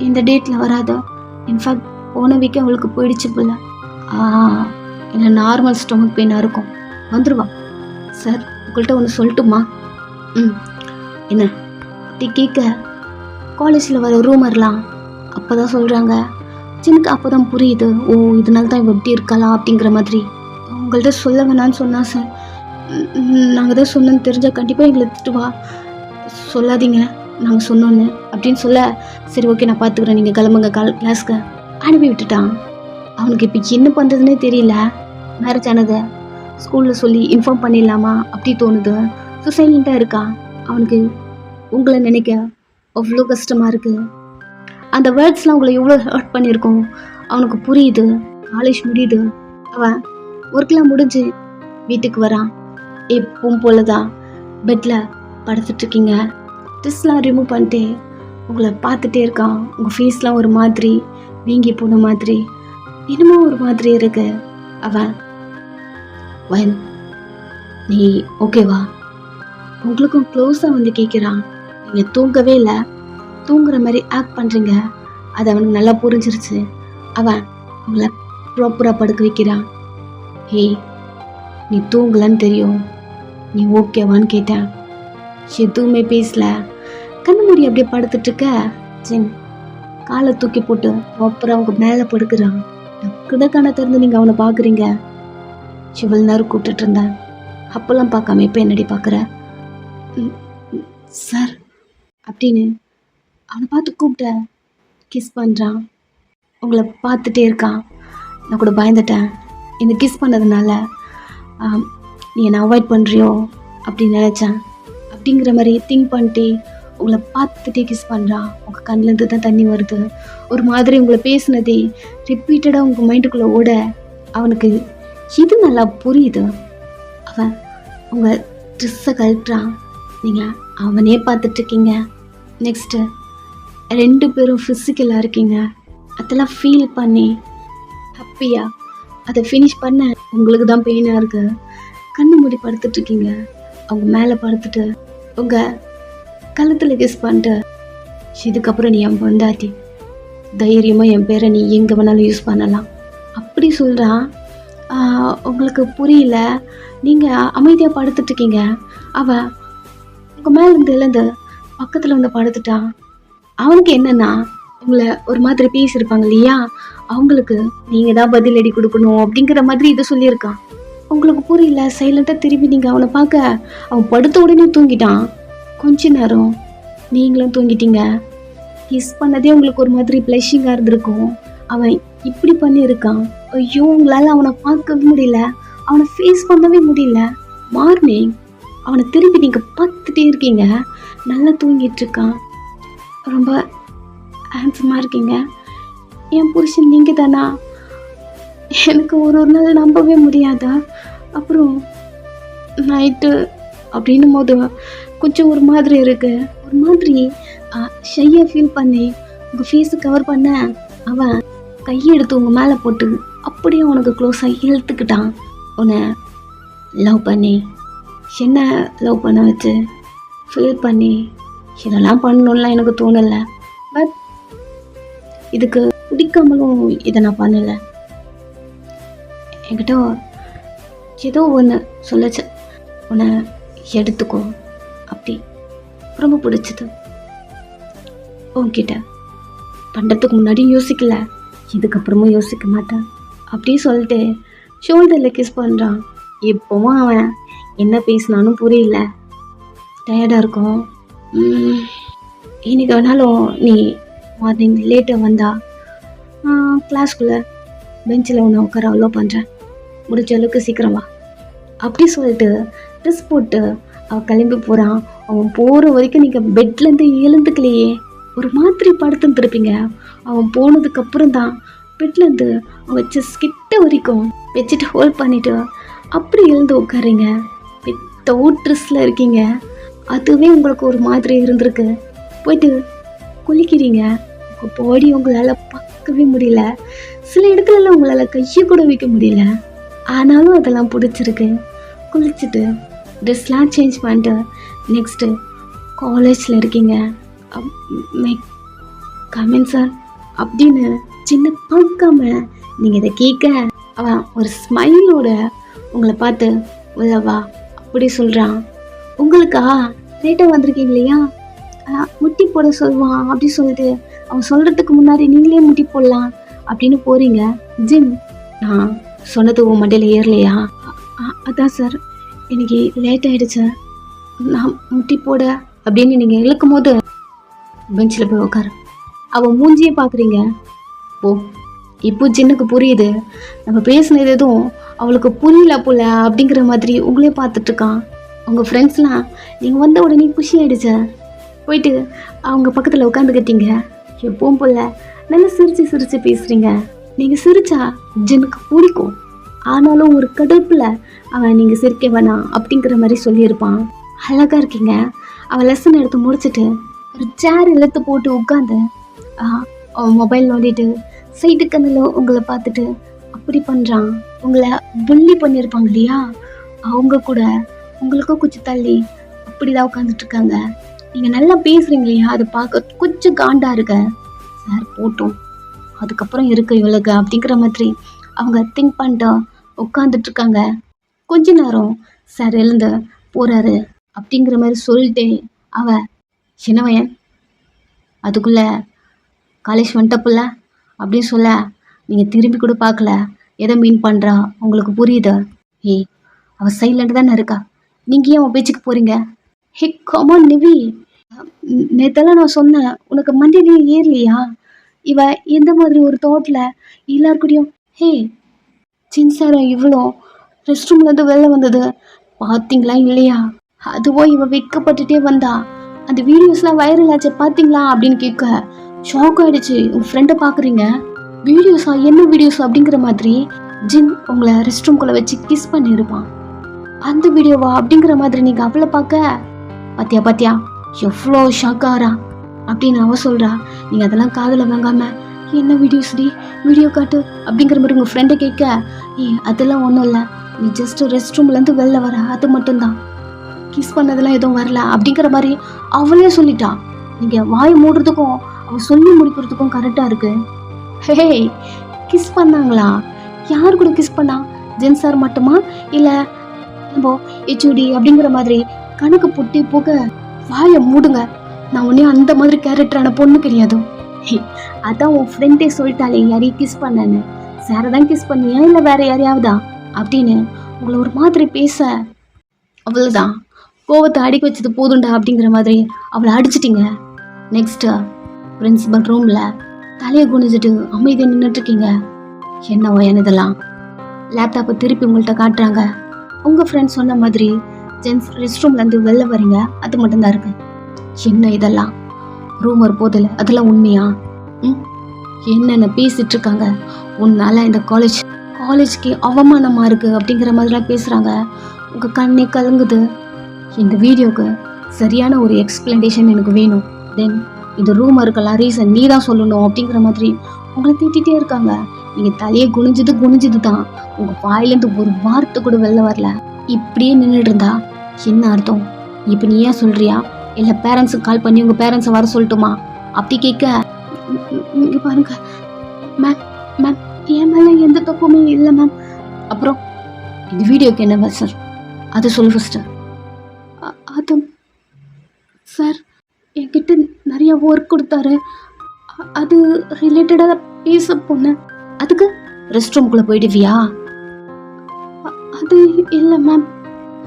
இந்த டேட்டில் வராதா? இன்ஃபேக்ட் போன வீக்கே அவளுக்கு போயிடுச்சு போல. இல்லை நார்மல் ஸ்டொமக் பெயினாக இருக்கும், வந்துருவா. சார் உங்கள்கிட்ட ஒன்று சொல்லட்டுமா? என்ன அப்படி கேட்க, காலேஜில் வர ரூமர்லாம் அப்போ தான் சொல்கிறாங்க. சின்னக்கு அப்போ தான் புரியுது, இதனால தான் இவ எப்படி இருக்கலாம் அப்படிங்கிற மாதிரி. உங்கள்கிட்ட சொல்ல வேணான்னு சொன்னா சார். நாங்கள் தான் சொன்னோன்னு தெரிஞ்சால் கண்டிப்பாக எங்களை திட்டுவா. சொல்லாதீங்க நாங்கள் சொன்னோன்னு அப்படின்னு சொல்ல, சரி ஓகே நான் பார்த்துக்குறேன், நீங்கள் கிளம்புங்க கிளாஸ்க்கு அனுப்பி விட்டுட்டான். அவனுக்கு இப்போ என்ன பண்ணுறதுனே தெரியல. மேரேஜ் ஆனதை ஸ்கூலில் சொல்லி இன்ஃபார்ம் பண்ணிடலாமா அப்படி தோணுது. ஸோ சைலண்ட்டாக இருக்கான். அவனுக்கு உங்களை நினைக்க அவ்வளோ கஷ்டமாக இருக்குது. அந்த வேர்ட்ஸ்லாம் உங்களை எவ்வளோ ஹர்ட் பண்ணியிருக்கோம் அவனுக்கு புரியுது. காலேஜ் முடியுது, அவன் ஒர்க்லாம் முடிஞ்சு வீட்டுக்கு வரான். எப்பவும் போல தான் பெட்டில் படுத்துட்ருக்கீங்க. ட்ரெஸ்லாம் ரிமூவ் பண்ணிட்டு உங்களை பார்த்துட்டே இருக்கான். உங்கள் ஃபேஸ்லாம் ஒரு மாதிரி வீங்கி போன மாதிரி, என்னமோ ஒரு மாதிரி இருக்கு. அவன், வயன் நீ ஓகேவா? உங்களுக்கும் க்ளோஸாக வந்து கேட்குறான். நீங்கள் தூங்கவே இல்லை, தூங்குற மாதிரி ஆக்ட் பண்ணுறீங்க. அது அவனுக்கு நல்லா புரிஞ்சிருச்சு. அவன் உங்களை ப்ராப்பராக படுக்க வைக்கிறான். ஹேய், நீ தூங்கலன்னு தெரியும், நீ ஓகேவான்னு கேட்டேன். எதுவுமே பேசல, கண்ணு மூடி அப்படியே படுத்துட்டு இருக்க. ஜின் காலை தூக்கி போட்டு ப்ராப்பராக அவங்க மேலே படுக்கிறான். டக்குனு கண்ணை திறந்து நீங்கள் அவனை பார்க்குறீங்க. இவ்வளோ நேரம் கூப்பிட்டுட்டு இருந்தேன், அப்போல்லாம் பார்க்காம இப்போ என்னடி பார்க்குற சார் அப்படின்னு அவனை பார்த்து கூப்பிட்ட. கிஸ் பண்ணுறான், உங்களை பார்த்துட்டே இருக்கான். நான் கூட பயந்துட்டேன், இந்த கிஸ் பண்ணதுனால நீ என்னை அவாய்ட் பண்ணுறியோ அப்படின்னு நினச்சேன். அப்படிங்கிற மாதிரி திங்க் பண்ணிட்டு உங்களை பார்த்துட்டே கிஸ் பண்ணுறான். உங்கள் கண்ணிலேருந்து தான் தண்ணி வருது. ஒரு மாதிரி உங்களை பேசுனதே ரிப்பீட்டடாக உங்கள் மைண்டுக்குள்ளே ஓட அவனுக்கு இது நல்லா புரியுது. அவன் உங்கள் ட்ரெஸ்ஸை கழட்டுறான். நீங்கள் அவனே பார்த்துட்ருக்கீங்க. நெக்ஸ்ட்டு 2 பேரும் ஃபிசிக்கலாக இருக்கீங்க. அதெல்லாம் ஃபீல் பண்ணி ஹாப்பியாக அதை ஃபினிஷ் பண்ண உங்களுக்கு தான் பெயினாக இருக்குது. கண்ணு மூடி படுத்துட்ருக்கீங்க. அவங்க மேலே படுத்துட்டு உங்கள் கழுத்தில் கிஸ் பண்ணிட்டு, இதுக்கப்புறம் நீ என் பொண்டாட்டி, தைரியமாக என் பேரை நீ எங்கே வேணாலும் யூஸ் பண்ணலாம் அப்படி சொல்கிறான். உங்களுக்கு புரியல, நீங்கள் அமைதியாக படுத்துட்ருக்கீங்க. அவன் உங்கள் மேலேருந்து எழுந்து பக்கத்தில் வந்து படுத்துட்டான். அவனுக்கு என்னென்னா, உங்களை ஒரு மாதிரி பேசியிருப்பாங்க இல்லையா, அவங்களுக்கு நீங்கள் தான் பதில் அடி கொடுக்கணும் அப்படிங்கிற மாதிரி இதை சொல்லியிருக்கான். உங்களுக்கு புரியல, சைலண்ட்டாக திரும்பி நீங்கள் அவனை பார்க்க அவன் படுத்த உடனே தூங்கிட்டான். கொஞ்ச நேரம் நீங்களும் தூங்கிட்டீங்க. கிஸ் பண்ணதே உங்களுக்கு ஒரு மாதிரி ப்ளஷிங்காக இருந்திருக்கும். அவன் இப்படி பண்ணியிருக்கான். ஐயோ, உங்களால் அவனை பார்க்கவே முடியல, அவனை ஃபேஸ் பண்ணவே முடியல. மார்னிங் அவனை திரும்பி நீங்கள் பார்த்துட்டே இருக்கீங்க. நல்லா தூங்கிட்டு இருக்கான். ரொம்ப ஹேண்ட்ஸமாக இருக்கீங்க. என் புருஷன் நீங்கள் தானா? எனக்கு ஒரு நாள் நம்பவே முடியாதா? அப்புறம் நைட்டு அப்படின்னும் போது கொஞ்சம் ஒரு மாதிரி இருக்குது. ஒரு மாதிரி ஷையாக ஃபீல் பண்ணி உங்கள் ஃபேஸை கவர் பண்ண அவன் கையெடுத்து உங்கள் மேலே போட்டு அப்படியே உனக்கு க்ளோஸாக இழுத்துக்கிட்டான். உன்னை லவ் பண்ணி என்ன லவ் பண்ண வச்சு ஃபீல் பண்ணி இதெல்லாம் பண்ணணும்லாம் எனக்கு தோணலை. பட் இதுக்கு பிடிக்காமலும் இதை நான் பண்ணலை. என்கிட்ட ஏதோ ஒன்று சொல்லிச்சு, உன்னை எடுத்துக்கோ அப்படி, ரொம்ப பிடிச்சது. உன்கிட்ட பண்ணுறதுக்கு முன்னாடி யோசிக்கல, இதுக்கப்புறமும் யோசிக்க மாட்டேன் அப்படி சொல்லிட்டு ஷோல்டரில் கிஸ் பண்ணுறான். இப்போவும் அவன் என்ன பேசினாலும் புரியல, டயர்டாக இருக்கும். இன்னைக்கு வேணாலும் நீ மார்னிங் லேட்டாக வந்தா கிளாஸ்குள்ளே பெஞ்சில் ஒன்று உட்கார அவ்வளோ பண்ணுறேன், முடிஞ்ச அளவுக்கு சீக்கிரம் வா அப்படி சொல்லிட்டு ட்ரெஸ் போட்டு அவன் கிளம்பி போகிறான். அவன் போகிற வரைக்கும் நீங்கள் பெட்லேருந்து எழுந்துக்கலையே, ஒரு மாதிரி படுத்துருப்பீங்க. அவன் போனதுக்கப்புறம் தான் பெட்லேருந்து அவன் வச்ச கிட்ட வரைக்கும் வச்சுட்டு ஹோல்ட் பண்ணிவிட்டு அப்படி எழுந்து உட்காருங்க. வித்தவுட் ட்ரெஸ்ஸில் இருக்கீங்க. அதுவே உங்களுக்கு ஒரு மாதிரி இருந்திருக்கு. போயிட்டு குளிக்கிறீங்க. உங்கள் பாடி உங்களால் பார்க்கவே முடியல. சில இடத்துலலாம் உங்களால் கையை கூட வைக்க முடியல. ஆனாலும் அதெல்லாம் பிடிச்சிருக்கு. குளிச்சுட்டு ட்ரெஸ்லாம் சேஞ்ச் பண்ணிட்டு நெக்ஸ்ட்டு காலேஜில் இருக்கீங்க. கமெண்ட் சார் அப்படின்னு சின்ன பார்க்காம நீங்கள் இதை கேட்க அவன் ஒரு ஸ்மைலோட உங்களை பார்த்து உள்ளவா அப்படி சொல்கிறான். உங்களுக்கா லேட்டாக வந்திருக்கீங்க இல்லையா, முட்டி போட சொல்லுவான் அப்படி சொல்லிட்டு அவன் சொல்கிறதுக்கு முன்னாடி நீங்களே முட்டி போடலாம் அப்படின்னு போகிறீங்க. ஜிம், நான் சொன்னது உன் மண்டையில் ஏறலையா? அதான் சார், எனக்கு லேட் ஆகிடுச்சு, நான் முட்டி போட அப்படின்னு நீங்கள் இழுக்கும் போது பெஞ்சில் போய் உட்காரு. அவன் மூஞ்சியே பார்க்குறீங்க. ஓ, இப்போ ஜின்னுக்கு புரியுது, நம்ம பேசினது எதுவும் அவளுக்கு புரியல போல அப்படிங்கிற மாதிரி உங்களே பார்த்துட்ருக்கான். உங்கள் ஃப்ரெண்ட்ஸ்லாம் நீங்கள் வந்த உடனே குஷி ஆகிடுச்ச, போயிட்டு அவங்க பக்கத்தில் உட்காந்துக்கிட்டீங்க. எப்பவும் போல் நல்லா சிரித்து பேசுகிறீங்க. நீங்கள் சிரிச்சா ஜின்னுக்கு பிடிக்கும். ஆனாலும் ஒரு கடுப்பில் அவன் நீங்கள் சிரிக்க வேணாம் அப்படிங்கிற மாதிரி சொல்லியிருப்பான். அழகாக இருக்கீங்க, அவள் லெசன் எடுத்து முடிச்சுட்டு ஒரு சேர் இழுத்து போட்டு உட்காந்து அவன் மொபைல் நோண்டிட்டு சைட்டு கண்ணில் உங்களை பார்த்துட்டு அப்படி பண்ணுறான். உங்களை புள்ளி பண்ணியிருப்பாங்க இல்லையா, அவங்க கூட உங்களுக்கும் கொஞ்சம் தள்ளி அப்படிதான் உட்காந்துட்டு இருக்காங்க. நீங்கள் நல்லா பேசுகிறீங்க இல்லையா, அது பார்க்க கொஞ்சம் காண்டா இருக்க. சார் போட்டோம் அதுக்கப்புறம் இருக்கு இவளுக்கு அப்படிங்கிற மாதிரி அவங்க திங்க் பண்ணிட்டு உட்காந்துட்டு இருக்காங்க. கொஞ்ச நேரம் சார் எழுந்து போறாரு அப்படிங்கிற மாதிரி சொல்லிட்டு அவ சின்னவயன் அதுக்குள்ள காலேஜ் வந்துட்டப்புல அப்படின்னு சொல்ல, நீங்கள் திரும்பி கூட பார்க்கல. எதை மீன் பண்ணுறா உங்களுக்கு புரியுது? ஏய் அவள் சைலண்ட் தானே இருக்கா, நீங்கள் ஏன் அவன் பேச்சுக்கு போகிறீங்க? ஹே கமான் நிவி, நேத்தெல்லாம் நான் சொன்னேன் உனக்கு மண்டியிலேயே ஏறலையா? இவ எந்த மாதிரி ஒரு தோட்டில் எல்லாருக்கூடையும் ஹே சின்சாரம் இவ்வளோ ரெஸ்ட் ரூம்லேருந்து வெளில வந்தது பார்த்தீங்களா இல்லையா? அதுவோ இவ வெட்கப்பட்டுட்டே வந்தா. அந்த வீடியோஸ்லாம் வைரல் ஆச்சு பார்த்தீங்களா அப்படின்னு கேட்க ஷாக் ஆயிடுச்சு. உங்கள் ஃப்ரெண்டை பார்க்குறீங்க, வீடியோஸா என்ன வீடியோஸ் அப்படிங்கிற மாதிரி ஜின் உங்களை ரெஸ்ட் ரூம்குள்ளே வச்சு கிஸ் பண்ணியிருப்பான். அந்த வீடியோவா அப்படிங்கிற மாதிரி நீங்கள் அவளை பார்க்க பாத்தியா பாத்தியா எவ்வளோ ஷாக் ஆகிறா அப்படின்னு அவ சொல்கிறா. நீங்கள் அதெல்லாம் காதில் வாங்காம என்ன வீடியோஸ் டி வீடியோ காட்டு அப்படிங்கிற மாதிரி உங்கள் ஃப்ரெண்டை கேட்க, அதெல்லாம் ஒன்றும் இல்லை, நீ ஜஸ்ட் ரெஸ்ட் ரூம்லேருந்து வெளில வர அது மட்டும்தான், கிஸ் பண்ணதெல்லாம் எதுவும் வரல அப்படிங்கிற மாதிரி அவளே சொல்லிட்டா. நீங்கள் வாய் மூடுறதுக்கும் அவள் சொல்லி முடிக்கிறதுக்கும் கரெக்டாக இருக்கு. ஹே கிஸ் பண்ணாங்களா? யார் கூட கிஸ் பண்ணா? ஜென் சார் மட்டுமா இல்லை நம்ம ஹெச்ஓடி அப்படிங்கிற மாதிரி கணக்கு பொட்டி போக வாயை மூடுங்க. நான் உடனே அந்த மாதிரி கேரக்டரான பொண்ணு கிடையாது. அதான் உன் ஃப்ரெண்டே சொல்லிட்டாலே யாரையும் கிஸ் பண்ணேன்னு. சாரை தான் கிஸ் பண்ணியா இல்லை வேற யாரையாவதா அப்படின்னு உங்களை ஒரு மாதிரி பேச, அவ்வளோதான் கோவத்தை அடிக்க வச்சது போதுண்டா அப்படிங்கிற மாதிரி அவளை அடிச்சிட்டிங்க. நெக்ஸ்ட்டு பிரின்சிபல் ரூமில் தலையை குனிஞ்சிட்டு அமைதியாக நின்றுட்டுருக்கீங்க. என்ன வயன் இதெல்லாம்? லேப்டாப்பை திருப்பி உங்கள்கிட்ட காட்டுறாங்க. உங்கள் ஃப்ரெண்ட்ஸ் சொன்ன மாதிரி ஜென்ஸ் ரெஸ்ட் ரூம்லேருந்து வெளில வரீங்க, அது மட்டும்தான் இருக்கு. என்ன இதெல்லாம் ரூமர் போதில் அதெல்லாம் உண்மையா? என்னென்ன பேசிட்டு இருக்காங்க, உன்னால இந்த காலேஜ்க்கு அவமானமாக இருக்கு அப்படிங்கிற மாதிரிலாம் பேசுகிறாங்க. உங்கள் கண்ணே கலங்குது. இந்த வீடியோக்கு சரியான ஒரு எக்ஸ்பிளனேஷன் எனக்கு வேணும். தென் இந்த ரூமருக்கெல்லாம் ரீசன் நீ தான் சொல்லணும் அப்படிங்கிற மாதிரி உங்களை திட்டிகிட்டே இருக்காங்க. நீங்கள் தலையை குனிஞ்சது தான், உங்கள் வாயிலேருந்து ஒரு வார்த்தை கூட வெளில வரல. இப்படியே நின்றுட்டு இருந்தா என்ன அர்த்தம்? இப்போ நீ ஏன் சொல்கிறியா இல்லை பேரண்ட்ஸுக்கு கால் பண்ணி உங்கள் பேரண்ட்ஸை வர சொல்லட்டுமா அப்படி கேட்க, இங்கே பாருங்க மேம், மேம் என் மேலே எந்த தப்புமே இல்லை மேம். அப்புறம் இந்த வீடியோக்கு என்ன சார் அதை சொல்லு ஃபஸ்ட்டு. அது சார் என்கிட்ட நிறைய ஒர்க் கொடுத்தாரு, அது ரிலேட்டடாக பேச போனேன். அதுக்கு ரெஸ்ட் ரூம்குள்ளே போயிடுவியா? அது இல்லை மேம்.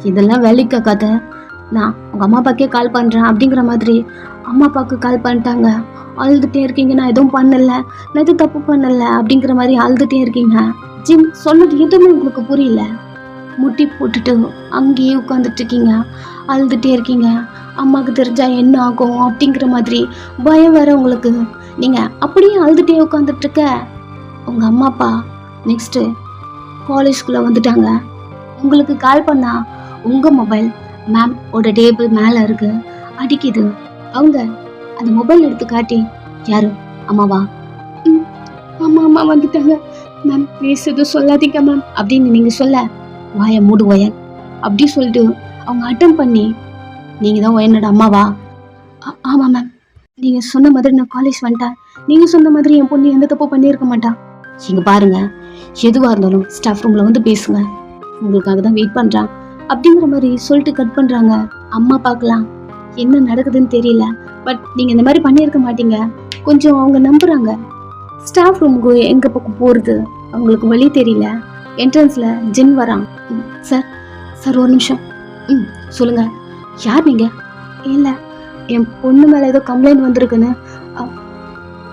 இதெல்லாம் வேலைக்கு கதை. நான் உங்கள் அம்மா அப்பாக்கே கால் பண்ணுறேன் அப்படிங்கிற மாதிரி அம்மா அப்பாவுக்கு கால் பண்ணிட்டாங்க. அழுதுகிட்டே இருக்கீங்க, நான் எதுவும் பண்ணலை, நான் எதுவும் தப்பு பண்ணலை அப்படிங்கிற மாதிரி அழுதுகிட்டே இருக்கீங்க. ஜிம் சொன்னது எதுவுமே உங்களுக்கு புரியல. முட்டி போட்டுட்டு அங்கேயே உட்காந்துட்டு இருக்கீங்க, அழுதுகிட்டே இருக்கீங்க. அம்மாவுக்கு தெரிஞ்சா என்ன ஆகும் அப்படிங்கிற மாதிரி பயம் வேற உங்களுக்கு. நீங்கள் அப்படியே அழுதுகிட்டே உட்காந்துட்ருக்க. உங்கள் அம்மா அப்பா நெக்ஸ்ட்டு காலேஜ்குள்ளே வந்துட்டாங்க. உங்களுக்கு கால் பண்ணா உங்கள் மொபைல் மேம் ஓட டேபிள் மேலே இருக்கு, அடிக்குது. அவங்க அந்த மொபைல் எடுத்து காட்டி, யாரு அம்மாவா? அம்மா அம்மா வந்துட்டாங்க மேம், ப்ளீஸ் எதுவும் சொல்லாதீங்க மேம் அப்படின்னு நீங்கள் சொல்ல, வாயை மூடு ஒயன் அப்படி சொல்லிட்டு அவங்க அட்டன் பண்ணி, நீங்கள் தான் என்னோட அம்மாவா? ஆமாம் மேம், நீங்கள் சொன்ன மாதிரி நான் காலேஜ் வந்துட்டேன், நீங்கள் சொன்ன மாதிரி என் பொண்ணு எந்த தப்பு பண்ணியிருக்க மாட்டான். இங்கே பாருங்க, எதுவாக இருந்தாலும் ஸ்டாஃப் ரூமில் வந்து பேசுங்க, உங்களுக்காக தான் வெயிட் பண்ணுறான் அப்படிங்கிற மாதிரி சொல்லிட்டு கட் பண்ணுறாங்க. அம்மா பார்க்கலாம் என்ன நடக்குதுன்னு தெரியல, பட் நீங்கள் இந்த மாதிரி பண்ணியிருக்க மாட்டீங்க கொஞ்சம் அவங்க நம்புகிறாங்க. ஸ்டாஃப் ரூமுக்கு எங்கள் பக்கம் போகிறது அவங்களுக்கு வழி தெரியல. என்ட்ரன்ஸில் ஜின் வரான். சார் சார் ஒரு நிமிஷம். சொல்லுங்கள், யார் நீங்கள்? இல்லை, என் பொண்ணு மேலே ஏதோ கம்ப்ளைண்ட் வந்திருக்குன்னு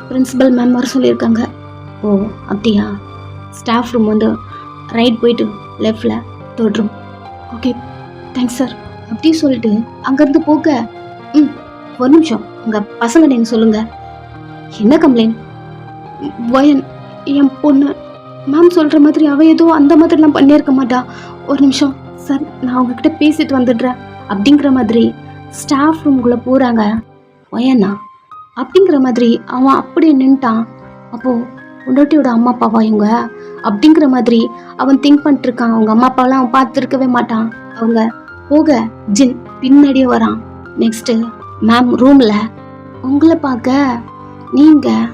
பிரின்சிபல் மேம் வர சொல்லியிருக்காங்க. ஓ அப்படியா? ஸ்டாஃப் ரூம் வந்து ரைட் போயிட்டு லெஃப்டில் third room. Okay thanks sir அப்படி சொல்லிட்டு அங்கேருந்து போக, ஒரு நிமிஷம் உங்கள் பசங்க நீங்கள் சொல்லுங்கள், என்ன கம்ப்ளைண்ட்? வயன் என் பொண்ணு மேம் சொல்கிற மாதிரி அவள் ஏதோ அந்த மாதிரிலாம் பண்ணியிருக்க மாட்டா. ஒரு நிமிஷம் சார், நான் அவங்கக்கிட்ட பேசிட்டு வந்துடுறேன் அப்படிங்கிற மாதிரி ஸ்டாஃப் ரூம்குள்ளே போகிறாங்க. வயனா அப்படிங்கிற மாதிரி அவன் அப்படியே நின்ட்டான். அப்போது பொண்டாட்டியோட அம்மா அப்பாவா இவங்க அப்படிங்கிற மாதிரி அவன் திங்க் பண்ணிட்டு இருக்கான். அவங்க அம்மா அப்பாவெல்லாம் அவன் பார்த்துருக்கவே மாட்டான். அவங்க போக ஜின் பின்னாடியே வரான். நெக்ஸ்ட்டு மேம் ரூமில் உங்களை பார்க்க நீங்கள்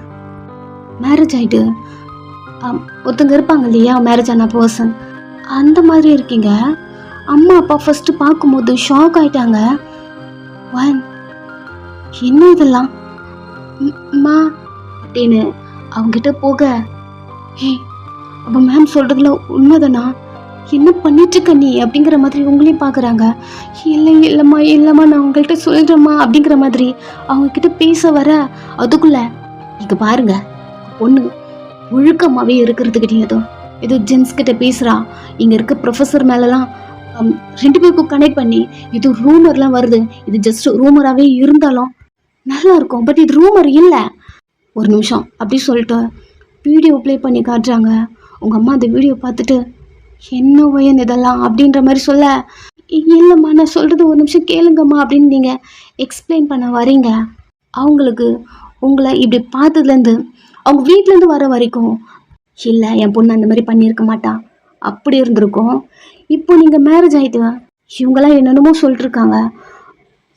மேரேஜ் ஆகிட்டு ஒருத்தங்க இருப்பாங்க இல்லையா, மேரேஜ் ஆன பர்சன் அந்த மாதிரி இருக்கீங்க. அம்மா அப்பா ஃபர்ஸ்ட் பார்க்கும்போது ஷாக் ஆயிட்டாங்க. என்ன இதெல்லாம் அம்மா அப்படின்னு அவங்ககிட்ட போக, ஹே அப்போ மேம் சொல்றதுல உண்மைதானா, என்ன பண்ணிட்டு இருக்க நீ அப்படிங்கிற மாதிரி உங்களையும் பார்க்குறாங்க. இல்லைம்மா நான் உங்கள்கிட்ட சொல்கிறேம்மா அப்படிங்கிற மாதிரி அவங்க கிட்ட பேச வர, அதுக்குள்ள இங்கே பாருங்க பொண்ணு ஒழுக்கமாகவே இருக்கிறது கிடையாது. ஏதோ ஜென்ஸ் கிட்ட பேசுகிறா. இங்கே இருக்க ப்ரொஃபஸர் மேலெலாம் 2 பேருக்கும் கனெக்ட் பண்ணி இது ரூமர்லாம் வருது. இது ஜஸ்ட் ரூமராகவே இருந்தாலும் நல்லா இருக்கும், பட் இது ரூமர் இல்லை. ஒரு நிமிஷம் அப்படி சொல்லிட்டு வீடியோ ப்ளே பண்ணி காட்டுறாங்க. உங்கள் அம்மா அந்த வீடியோ பார்த்துட்டு என்ன வயன் இதெல்லாம் அப்படின்ற மாதிரி சொல்ல, இல்லைம்மா நான் சொல்கிறது ஒரு நிமிஷம் கேளுங்கம்மா அப்படின்னு நீங்கள் எக்ஸ்பிளைன் பண்ண வரீங்க. அவங்களுக்கு உங்களை இப்படி பார்த்ததுலேருந்து அவங்க வீட்டிலேருந்து வர வரைக்கும் இல்லை என் பொண்ணு அந்த மாதிரி பண்ணியிருக்க மாட்டா அப்படி இருந்திருக்கும். இப்போ நீங்கள் மேரேஜ் ஆகிட்டு இவங்கெல்லாம் என்னென்னமோ சொல்லிட்டுருக்காங்க.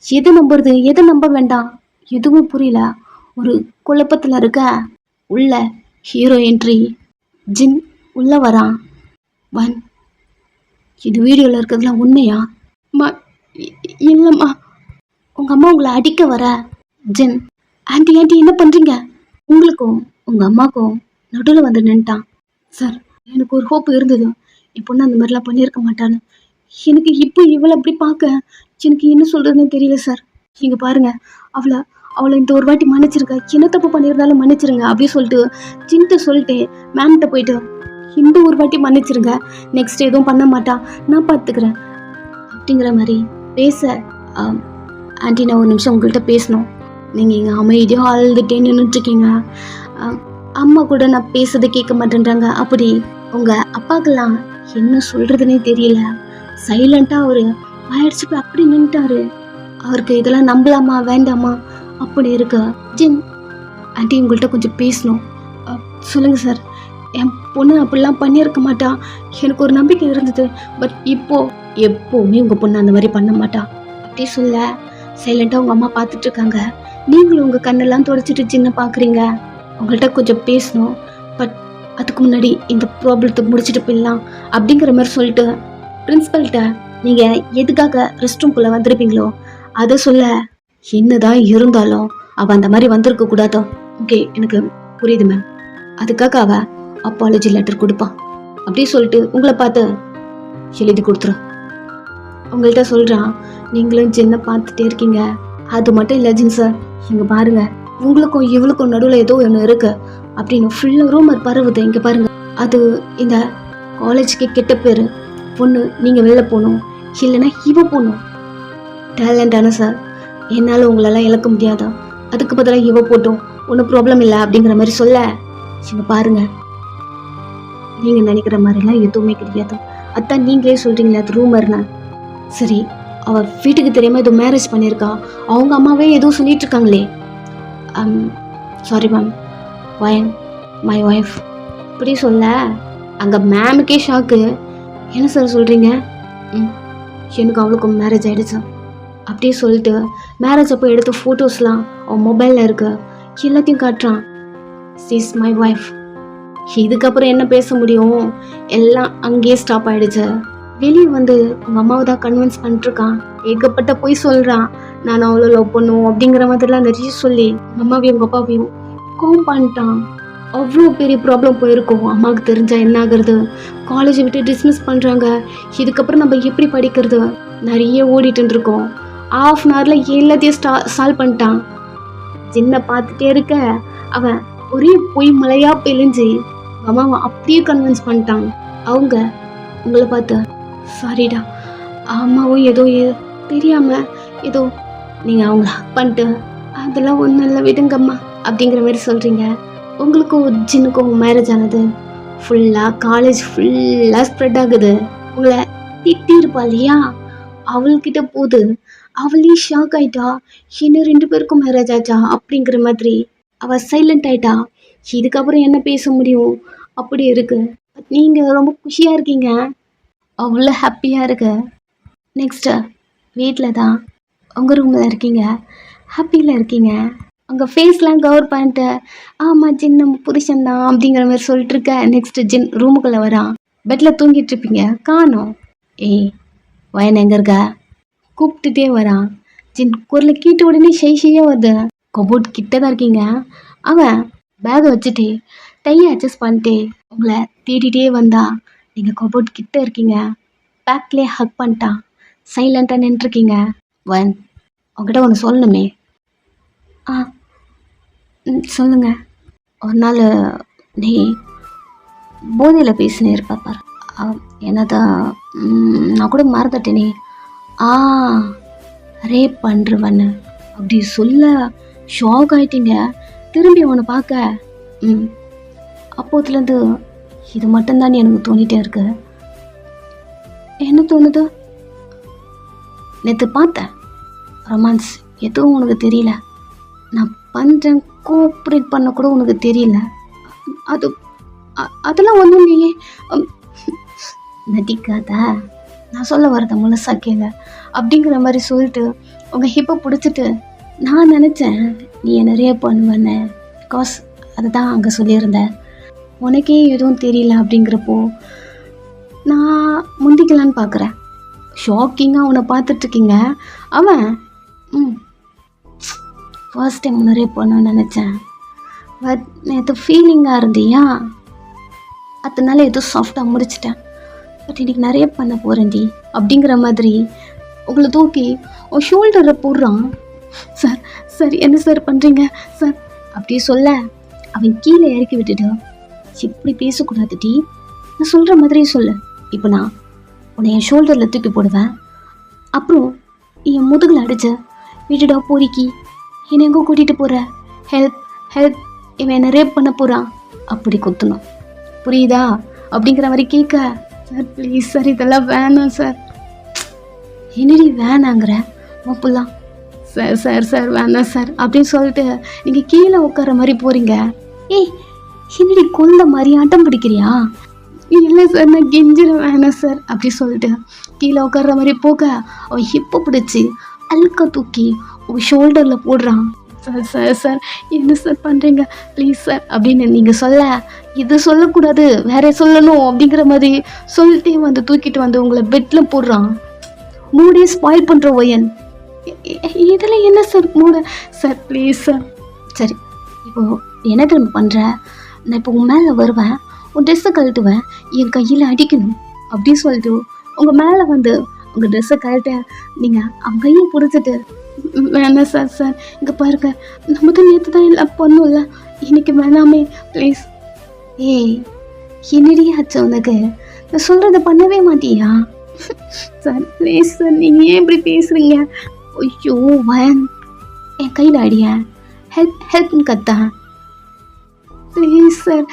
எதை நம்புறது எதை நம்ப வேண்டாம் எதுவும் புரியல. ஒரு குழப்பத்தில் இருக்க உள்ள ஹீரோ என்ட்ரி. ஜின் உள்ளே வரான். இது வீடியோவில் இருக்கிறதுலாம் உண்மையா? அம்மா இல்லைம்மா, உங்கள் அம்மா உங்களை அடிக்க வர. ஜின் ஆண்டி என்ன பண்ணுறீங்க? உங்களுக்கும் உங்கள் அம்மாவுக்கும் நடுவில் வந்து நின்ட்டான். சார் எனக்கு ஒரு ஹோப் இருந்தது, என் பொண்ணு அந்த மாதிரிலாம் பண்ணியிருக்க மாட்டான்னு. எனக்கு இப்போ இவளை அப்படி பார்க்க எனக்கு என்ன சொல்கிறதுன்னு தெரியல சார். நீங்கள் பாருங்கள், அவளை இந்த ஒரு வாட்டி மன்னிச்சிருக்க, என்ன தப்பு பண்ணியிருந்தாலும் மன்னிச்சிருங்க அப்படி சொல்லிட்டு ஜின்கிட்ட சொல்லிட்டு மேம்கிட்ட போயிட்டு இந்த ஒரு வாட்டி மன்னிச்சிருங்க, நெக்ஸ்ட் எதுவும் பண்ண மாட்டா, நான் பார்த்துக்கிறேன் அப்படிங்கிற மாதிரி பேச, ஆண்டி நான் ஒரு நிமிஷம் உங்கள்கிட்ட பேசணும். நீங்கள் இங்கே அமைதியாக அழுதுட்டே நின்றுட்டுருக்கீங்க. அம்மா கூட நான் பேசுறதை கேட்க மாட்டேன்றாங்க. அப்படி உங்கள் அப்பாக்கெல்லாம் என்ன சொல்கிறதுனே தெரியல. சைலண்ட்டாக அவர் ஆயிடுச்சு போய் அப்படி நின்ட்டாரு. அவருக்கு இதெல்லாம் நம்பலாமா வேண்டாமா அப்படி இருக்கு. ஜின் ஆண்டி உங்கள்கிட்ட கொஞ்சம் பேசணும். சொல்லுங்கள் சார். என் பொண்ணு அப்படிலாம் பண்ணியிருக்க மாட்டா, எனக்கு ஒரு நம்பிக்கை இருந்தது. பட் எப்போவுமே உங்கள் பொண்ணு அந்த மாதிரி பண்ண மாட்டா அப்படி சொல்ல, சைலண்ட்டாக உங்கள் அம்மா பார்த்துட்டு இருக்காங்க. நீங்களும் உங்கள் கண்ணெல்லாம் தொடச்சிட்டு சின்ன பார்க்குறீங்க. உங்கள்கிட்ட கொஞ்சம் பேசணும், பட் அதுக்கு முன்னாடி இந்த ப்ராப்ளத்தை முடிச்சுட்டு போயிடலாம் அப்படிங்கிற மாதிரி சொல்லிட்டு பிரின்ஸிபல்கிட்ட நீங்கள் எதுக்காக ரெஸ்ட் ரூம்குள்ளே வந்திருப்பீங்களோ அதை சொல்ல, என்னதான் இருந்தாலும் அவள் அந்த மாதிரி வந்திருக்க கூடாதோ. ஓகே எனக்கு புரியுது மேம், அதுக்காக அவள் அப்பாலஜி லெட்டர் கொடுப்பான் அப்படியே சொல்லிட்டு உங்களை பார்த்து எழுதி கொடுத்துரும். உங்கள்கிட்ட சொல்கிறான், நீங்களும் சின்ன பார்த்துட்டே இருக்கீங்க. அது மட்டும் இல்லை ஜின் சார், இங்கே பாருங்க உங்களுக்கும் இவளுக்கும் நடுவில் ஏதோ ஒன்று இருக்கு அப்படின்னு ஃபுல்லாக ரூமர் பரவுது. இங்கே பாருங்க, அது இந்த காலேஜுக்கு கெட்ட பேர். பொண்ணு நீங்கள் வெளில போகணும், இல்லைன்னா இவ போகணும். டேலண்டான சார், என்னால் உங்களெல்லாம் இழக்க முடியாதா, அதுக்கு பதிலாக இவ போட்டோம், ஒன்றும் ப்ராப்ளம் இல்லை அப்படிங்கிற மாதிரி சொல்ல, இங்கே பாருங்க நீங்கள் நினைக்கிற மாதிரிலாம் எதுவுமே கிடையாது. அதான் நீங்களே சொல்கிறீங்களே அது ரூமர்னா. சரி, அவள் வீட்டுக்கு தெரியாமல் ஏதோ மேரேஜ் பண்ணியிருக்கா, அவங்க அம்மாவே எதுவும் சொல்லிட்டு இருக்காங்களே. சாரி மேம், வயன் மை ஒய்ஃப் அப்படி சொல்ல, அங்கே மேமுக்கே ஷாக்கு. என்ன சார் சொல்கிறீங்க? எனக்கு அவளுக்கும் மேரேஜ் ஆகிடுச்சு அப்படியே சொல்லிட்டு மேரேஜ் அப்போ எடுத்த ஃபோட்டோஸ்லாம் அவன் மொபைலில் இருக்கு, எல்லாத்தையும் காட்டுறான். She is my wife. இதுக்கப்புறம் என்ன பேச முடியும், எல்லாம் அங்கேயே ஸ்டாப் ஆகிடுச்சு. வெளியே வந்து உங்கள் அம்மாவை தான் கன்வின்ஸ் பண்ணிட்டுருக்கான். ஏகப்பட்ட போய் சொல்கிறான், நான் அவ்வளோ லவ் பண்ணுவோம் அப்படிங்கிற மாதிரிலாம் நிறைய சொல்லி அம்மாவையும் உங்கள் அப்பாவையும் கோம் பண்ணிட்டான். அவ்வளோ பெரிய ப்ராப்ளம் போயிருக்கோம். அம்மாவுக்கு தெரிஞ்சால் என்ன ஆகுறது, காலேஜை விட்டு டிஸ்மிஸ் பண்ணுறாங்க, இதுக்கப்புறம் நம்ம எப்படி படிக்கிறது, நிறைய ஓடிட்டுருக்கோம். ½ அன் ஹவரில் எல்லாத்தையும் சால்வ் பண்ணிட்டான். சின்ன பார்த்துட்டே இருக்க அவன் ஒரே பொய் மலையாக பெழிஞ்சு அம்மாவை அப்படியே கன்வின்ஸ் பண்ணிட்டான். அவங்க உங்களை பார்த்து, சாரிடா அம்மாவும் ஏதோ தெரியாமல் ஏதோ நீங்கள் அவங்கள பண்ணிட்டு அதெல்லாம் ஒன்றும் இல்லை விடுங்கம்மா அப்படிங்கிற மாதிரி சொல்கிறீங்க. உங்களுக்கும் ஜின்னுக்கும் மேரேஜ் ஆனது ஃபுல்லாக காலேஜ் ஃபுல்லாக ஸ்ப்ரெட் ஆகுது. உங்களை திட்டிருப்பா இல்லையா, அவள்கிட்ட போது அவளே ஷாக் ஆயிட்டா. இன்னும் 2 பேருக்கும் மேரேஜ் ஆச்சா அப்படிங்கிற மாதிரி. அவ சைலண்ட் ஆயிட்டா. இதுக்கப்புறம் என்ன பேச முடியும்? அப்படி இருக்கு. நீங்க ரொம்ப குஷியா இருக்கீங்க. அவ்வளோ ஹாப்பியா இருக்கு. நெக்ஸ்ட் வீட்டில் தான் உங்கள் ரூமில் இருக்கீங்க. ஹாப்பியில் இருக்கீங்க. உங்கள் ஃபேஸ்லாம் கவர் பண்ணிட்டு ஆமாம் ஜின் நம்ம புருஷன் தான் அப்படிங்கிற மாதிரி சொல்லிட்டு இருக்க. நெக்ஸ்ட் ஜின் ரூமுக்குள்ளே வரான். பெட்டில் தூங்கிட்டு இருப்பீங்க, காணோம். ஏய் வயன் எங்கே இருக்க? கூப்பிட்டுட்டே வரான். ஜின் குரலை கீட்ட உடனே ஷையாக வருது. கபோர்ட் கிட்ட தான் இருக்கீங்க. அவன் பேகை வச்சுட்டு டையை அட்ஜஸ்ட் பண்ணிட்டு உங்களை தேடிட்டே வந்தா. நீங்கள் கபோர்ட் கிட்ட இருக்கீங்க. பேக்லேயே ஹக் பண்ணிட்டான். சைலண்ட்டாக நின்றுருக்கீங்க. வன் உங்ககிட்ட ஒன்று சொல்லணுமே. ஆ சொல்லுங்க. ஒரு நாள் நீ போதையில் பேசினே இருப்ப பாரு. என்னதான் நான் கூட மறந்துட்டேனே. ஆ ரேப் பண்ணுறவன்னு அப்படி சொல்ல ஷாக் ஆகிட்டீங்க. திரும்பி அவனை பார்க்க அப்போதுலேருந்து இது மட்டும்தான் எனக்கு தோணிகிட்டே இருக்கு. என்ன தோணுது? நேற்று பார்த்தேன் ரொமான்ஸ் எதுவும் உனக்கு தெரியல. நான் பண்ணுறேன் கோஆப்ரேட் பண்ண கூட உனக்கு தெரியல. அதெல்லாம் ஒன்றும் இல்லையே. நடிக்காத, நான் சொல்ல வரத முழுசா கேளு அப்படிங்கிற மாதிரி சொல்லிட்டு உங்கள் ஹிப்பை பிடிச்சிட்டு நான் நினச்சேன் நீ நிறைய பண்ணுவேன்னு. பிகாஸ் அதுதான் அங்கே சொல்லியிருந்தேன். உனக்கே எதுவும் தெரியல அப்படிங்கிறப்போ நான் முந்திக்கலான்னு பார்க்குறேன். ஷாக்கிங்காக அவனை பார்த்துட்ருக்கீங்க. அவன் ஃபர்ஸ்ட் டைம் நிறைய பண்ணணும்னு நினச்சேன். பட் நேற்று ஃபீலிங்காக இருந்தியா, அதனால ஏதோ சாஃப்டாக முடிச்சிட்டேன். பட் இன்றைக்கி நிறைய பண்ண போகிறேன்டி அப்படிங்கிற மாதிரி உங்களை தூக்கி உன் ஷோல்டரில் போடுறான். சார் சார் என்ன சார் பண்ணுறீங்க சார் அப்படி சொல்ல அவன் கீழே இறக்கி விட்டுட்டு இப்படி பேசக்கூடாதுடி, நான் சொல்கிற மாதிரியே சொல்லு. இப்போ நான் உன்னை என் ஷோல்டரில் தூக்கி போடுவேன். அப்புறம் என் முதுகில் அடிச்சு விட்டுடா போரிக்கி, என்னை எங்கே கூட்டிகிட்டு போகிற, ஹெல்ப் ஹெல்ப், இவன் என்னை ரேப் பண்ண போகிறான் அப்படி குத்தணும். புரியுதா அப்படிங்கிற மாதிரி கேட்க. சார் ப்ளீஸ் சார் இதெல்லாம் வேணாம் சார். என்னடி வேணாங்கிற மாப்பில்லாம்? சார் சார் சார் வேணாம் சார் அப்படின்னு சொல்லிட்டு நீங்கள் கீழே உட்கார மாதிரி போகிறீங்க. ஏய் என்னடி கொல்ல மாதிரி அட்டம் பிடிக்கிறியா? இல்லை சார் நான் கெஞ்சிட வேணாம் சார் அப்படி சொல்லிட்டு கீழே உட்கார்ற மாதிரி போக அவன் ஹிப்பை பிடிச்சி அழுக்க தூக்கி அவன் ஷோல்டரில் போடுறான். சார் சார் சார் என்ன சார் பண்ணுறீங்க ப்ளீஸ் சார் அப்படின்னு நீங்கள் சொல்ல, இது சொல்லக்கூடாது வேற சொல்லணும் அப்படிங்கிற மாதிரி சொல்லிட்டே வந்து தூக்கிட்டு வந்து உங்களை பெட்டில் போடுறான். மூடே ஸ்பாயில் பண்ணுற ஒயன். இதில் என்ன சார் மூட? Sir please sir. சரி இப்போது என்ன திரும்ப பண்ணுற? நான் இப்போ உன் மேலே வருவேன், உன் ட்ரெஸ்ஸை கழட்டுவேன், என் கையில் அடிக்கணும் அப்படின்னு சொல்லிட்டு உங்கள் மேலே வந்து உங்கள் ட்ரெஸ்ஸை கழட்ட நீங்கள் அவன் கையை பிடிச்சிட்டு வேணாம் சார் சார் இங்கே பாருங்க நம்ம தான் நேற்று தான் எல்லாம் பண்ணும்ல, இன்னைக்கு வேணாமே ப்ளீஸ். ஏய் என்னடி ஆச்சு உனக்கு? நான் சொல்கிறத பண்ணவே மாட்டியா? சார் ப்ளீஸ் சார் நீங்கள் ஏன் இப்படி பேசுகிறீங்க? ஐயோ வயன் என் கையில் அடிய ஹெல்ப் ஹெல்ப்னு கத்தான். Please sir.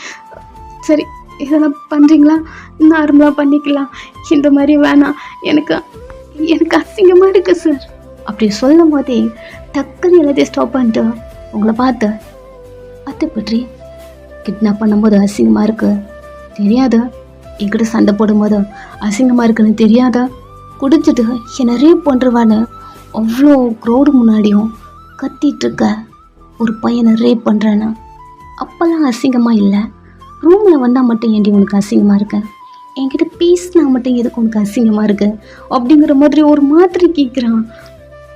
சரி இதெல்லாம் பண்ணுறீங்களா? நார்மலாக பண்ணிக்கலாம், இந்த மாதிரி வேணாம், எனக்கு எனக்கு அசிங்கமாக இருக்குது சார் அப்படி சொல்லும் போதே டக்குன்னு எல்லாத்தையும் ஸ்டாப் பண்ணிட்டு உங்களை பார்த்து அத்தை பற்றி கிட்னாப் பண்ணும்போது அசிங்கமாக இருக்குது தெரியாத, என்கிட்ட சண்டை போடும்போது அசிங்கமாக இருக்குன்னு தெரியாத, குடிச்சிட்டு என்னை ரேப் பண்ணுறவான்னு அவ்வளோ க்ரௌடு முன்னாடியும் கத்திட்டு இருக்க ஒரு பையனை ரேப் பண்ணுறேன்னு அப்போல்லாம் அசிங்கமாக இல்லை. ரூமில் வந்தால் மட்டும் ஏண்டி உனக்கு அசிங்கமாக இருக்கு? என்கிட்ட பேசினா மட்டும் எதுக்கு உனக்கு அசிங்கமாக இருக்கு அப்படிங்கிற மாதிரி ஒரு மாதிரி கேட்குறான்.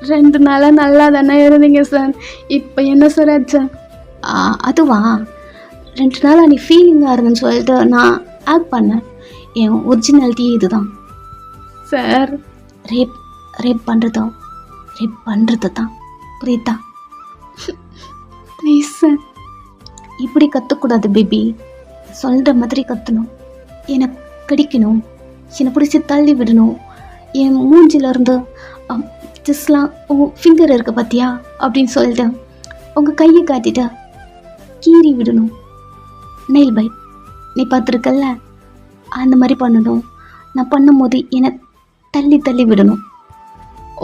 2 நாளாக நல்லா தானே இருந்தீங்க சார், இப்போ என்ன சார் ஆச்சு? அதுவா 2 நாளாக நீ ஃபீலிங்காக இருந்தேன்னு சொல்லிட்டு நான் ஆக்ட் பண்ணேன். என் ஒரிஜினாலிட்டியே இதுதான் சார். ரேப் பண்ணுறது தான் புரியுதா? ப்ளீஸ் சார் இப்படி கற்றக்கூடாது பேபி, சொல்கிற மாதிரி கற்றணும். என்னை கடிக்கணும், என்னை பிடிச்சி தள்ளி விடணும், என் மூஞ்சிலேருந்து ஜஸ்ட்லாம் உங்கள் ஃபிங்கர் இருக்க பார்த்தியா அப்படின்னு சொல்லிட்டு உங்கள் கையை காட்டிட்டு கீறி விடணும். நெயில் பைட் நீ பார்த்துருக்கல்ல அந்த மாதிரி பண்ணணும். நான் பண்ணும்போது என்னை தள்ளி விடணும்.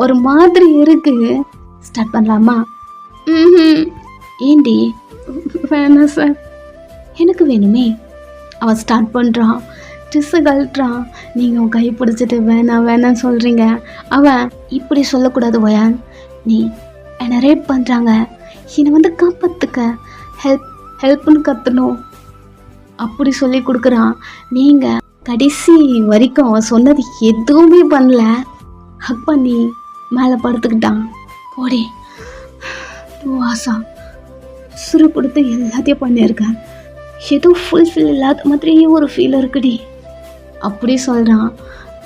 ஒரு மாதிரி இருக்கு. ஸ்டார்ட் பண்ணலாமா? ஏண்டி? வேணாம் சார். எனக்கு வேணுமே. அவன் ஸ்டார்ட் பண்ணுறான், ட்ரெஸ்ஸு கழட்டுறான். நீங்கள் அவன் கை பிடிச்சிட்டு வேணாம் வேணான்னு சொல்கிறீங்க. அவன் இப்படி சொல்லக்கூடாது வயான், நீ என்னை ரேப் பண்ணுறாங்க, என்னை காப்பாற்றுக்க, ஹெல்ப்னு கற்றணும் அப்படி சொல்லி கொடுக்குறான். நீங்கள் கடைசி வரைக்கும் அவன் சொன்னது எதுவுமே பண்ணல. ஹக் பண்ணி மேலே படுத்துக்கிட்டான். போடி ஆசா, சுரு கொடுத்து எல்லாத்தையும் பண்ணியிருக்கேன், ஏதோ ஃபுல்ஃபில் இல்லாத மாதிரியே ஒரு ஃபீல் இருக்குடி அப்படி சொல்கிறான்.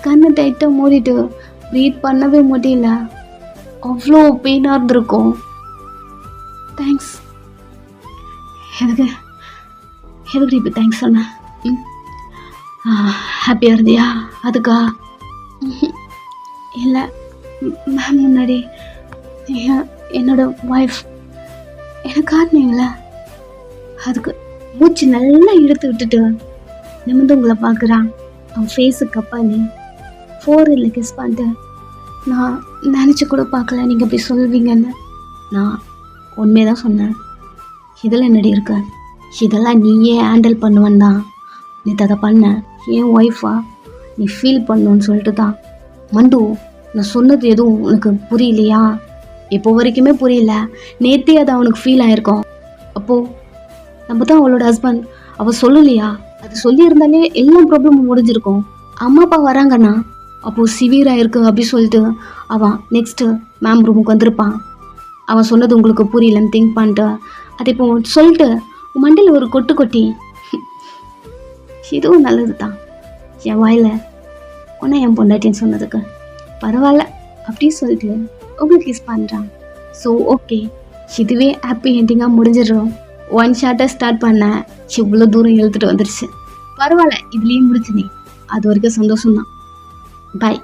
கண்ணை டைட்டாக மூடிட்டு ப்ரீத் பண்ணவே முடியல. அவ்வளோ பெயினாக இருந்திருக்கும். தேங்க்ஸ். எதுக்கு இப்போ தேங்க்ஸ் சொன்னேன்? ஹாப்பியாக இருந்தியா அதுக்கா? இல்லை மேம், முன்னாடி என்னோட ஒய்ஃப் எனக்கு காட்டினீங்களே, அதுக்கு மூச்சு நல்லா இழுத்து விட்டுட்டு நிமிர்ந்து உங்களை பார்க்குறான். அவன் ஃபேஸுக்கு பண்ணி ஃபோரில் கிஸ் பண்ணிட்டு, நான் நினச்சி கூட பார்க்கல நீங்கள் இப்படி சொல்வீங்கன்னு. நான் உண்மையை தான் சொன்னேன். இதில் என்னடி இருக்க? இதெல்லாம் நீயே ஹேண்டில் பண்ணுவேன் தான் நீ அதை பண்ண. என் ஒய்ஃபா நீ ஃபீல் பண்ணணுன்னு சொல்லிட்டு தான். மண்டு, நான் சொன்னது எதுவும் உனக்கு புரியலையா? இப்போ வரைக்குமே புரியல. நேற்றே அது அவனுக்கு ஃபீல் ஆகிருக்கோம். அப்போது நம்ம தான் அவளோட ஹஸ்பண்ட், அவள் சொல்லலையா? அது சொல்லியிருந்தாலே எல்லா ப்ராப்ளமும் முடிஞ்சிருக்கும். அம்மா அப்பா வராங்கண்ணா அப்போது சிவியராக இருக்கு அப்படி சொல்லிட்டு அவன் நெக்ஸ்ட்டு மேம் ரூமுக்கு வந்திருப்பான். அவன் சொன்னது உங்களுக்கு புரியலன்னு திங்க் பண்ணிட்டு அது இப்போ சொல்லிட்டு மண்டையில் ஒரு கொட்டு கொட்டி, இதுவும் நல்லது தான் என் வாயில் உன்னை என் பொண்டாட்டின்னு சொன்னதுக்கு பரவாயில்ல அப்படி சொல்லிட்டு உங்களுக்கு கிஸ் பண்ணுறான். ஸோ ஓகே, இதுவே ஹாப்பி என்டிங்காக முடிஞ்சிடும். ஒன் ஷார்ட்டாக ஸ்டார்ட் பண்ணேன், இவ்வளோ தூரம் இழுத்துட்டு வந்துருச்சு. பரவாயில்ல, இதுலேயும் முடிச்சு நீ அது வரைக்கும் சந்தோஷம்தான். பாய்.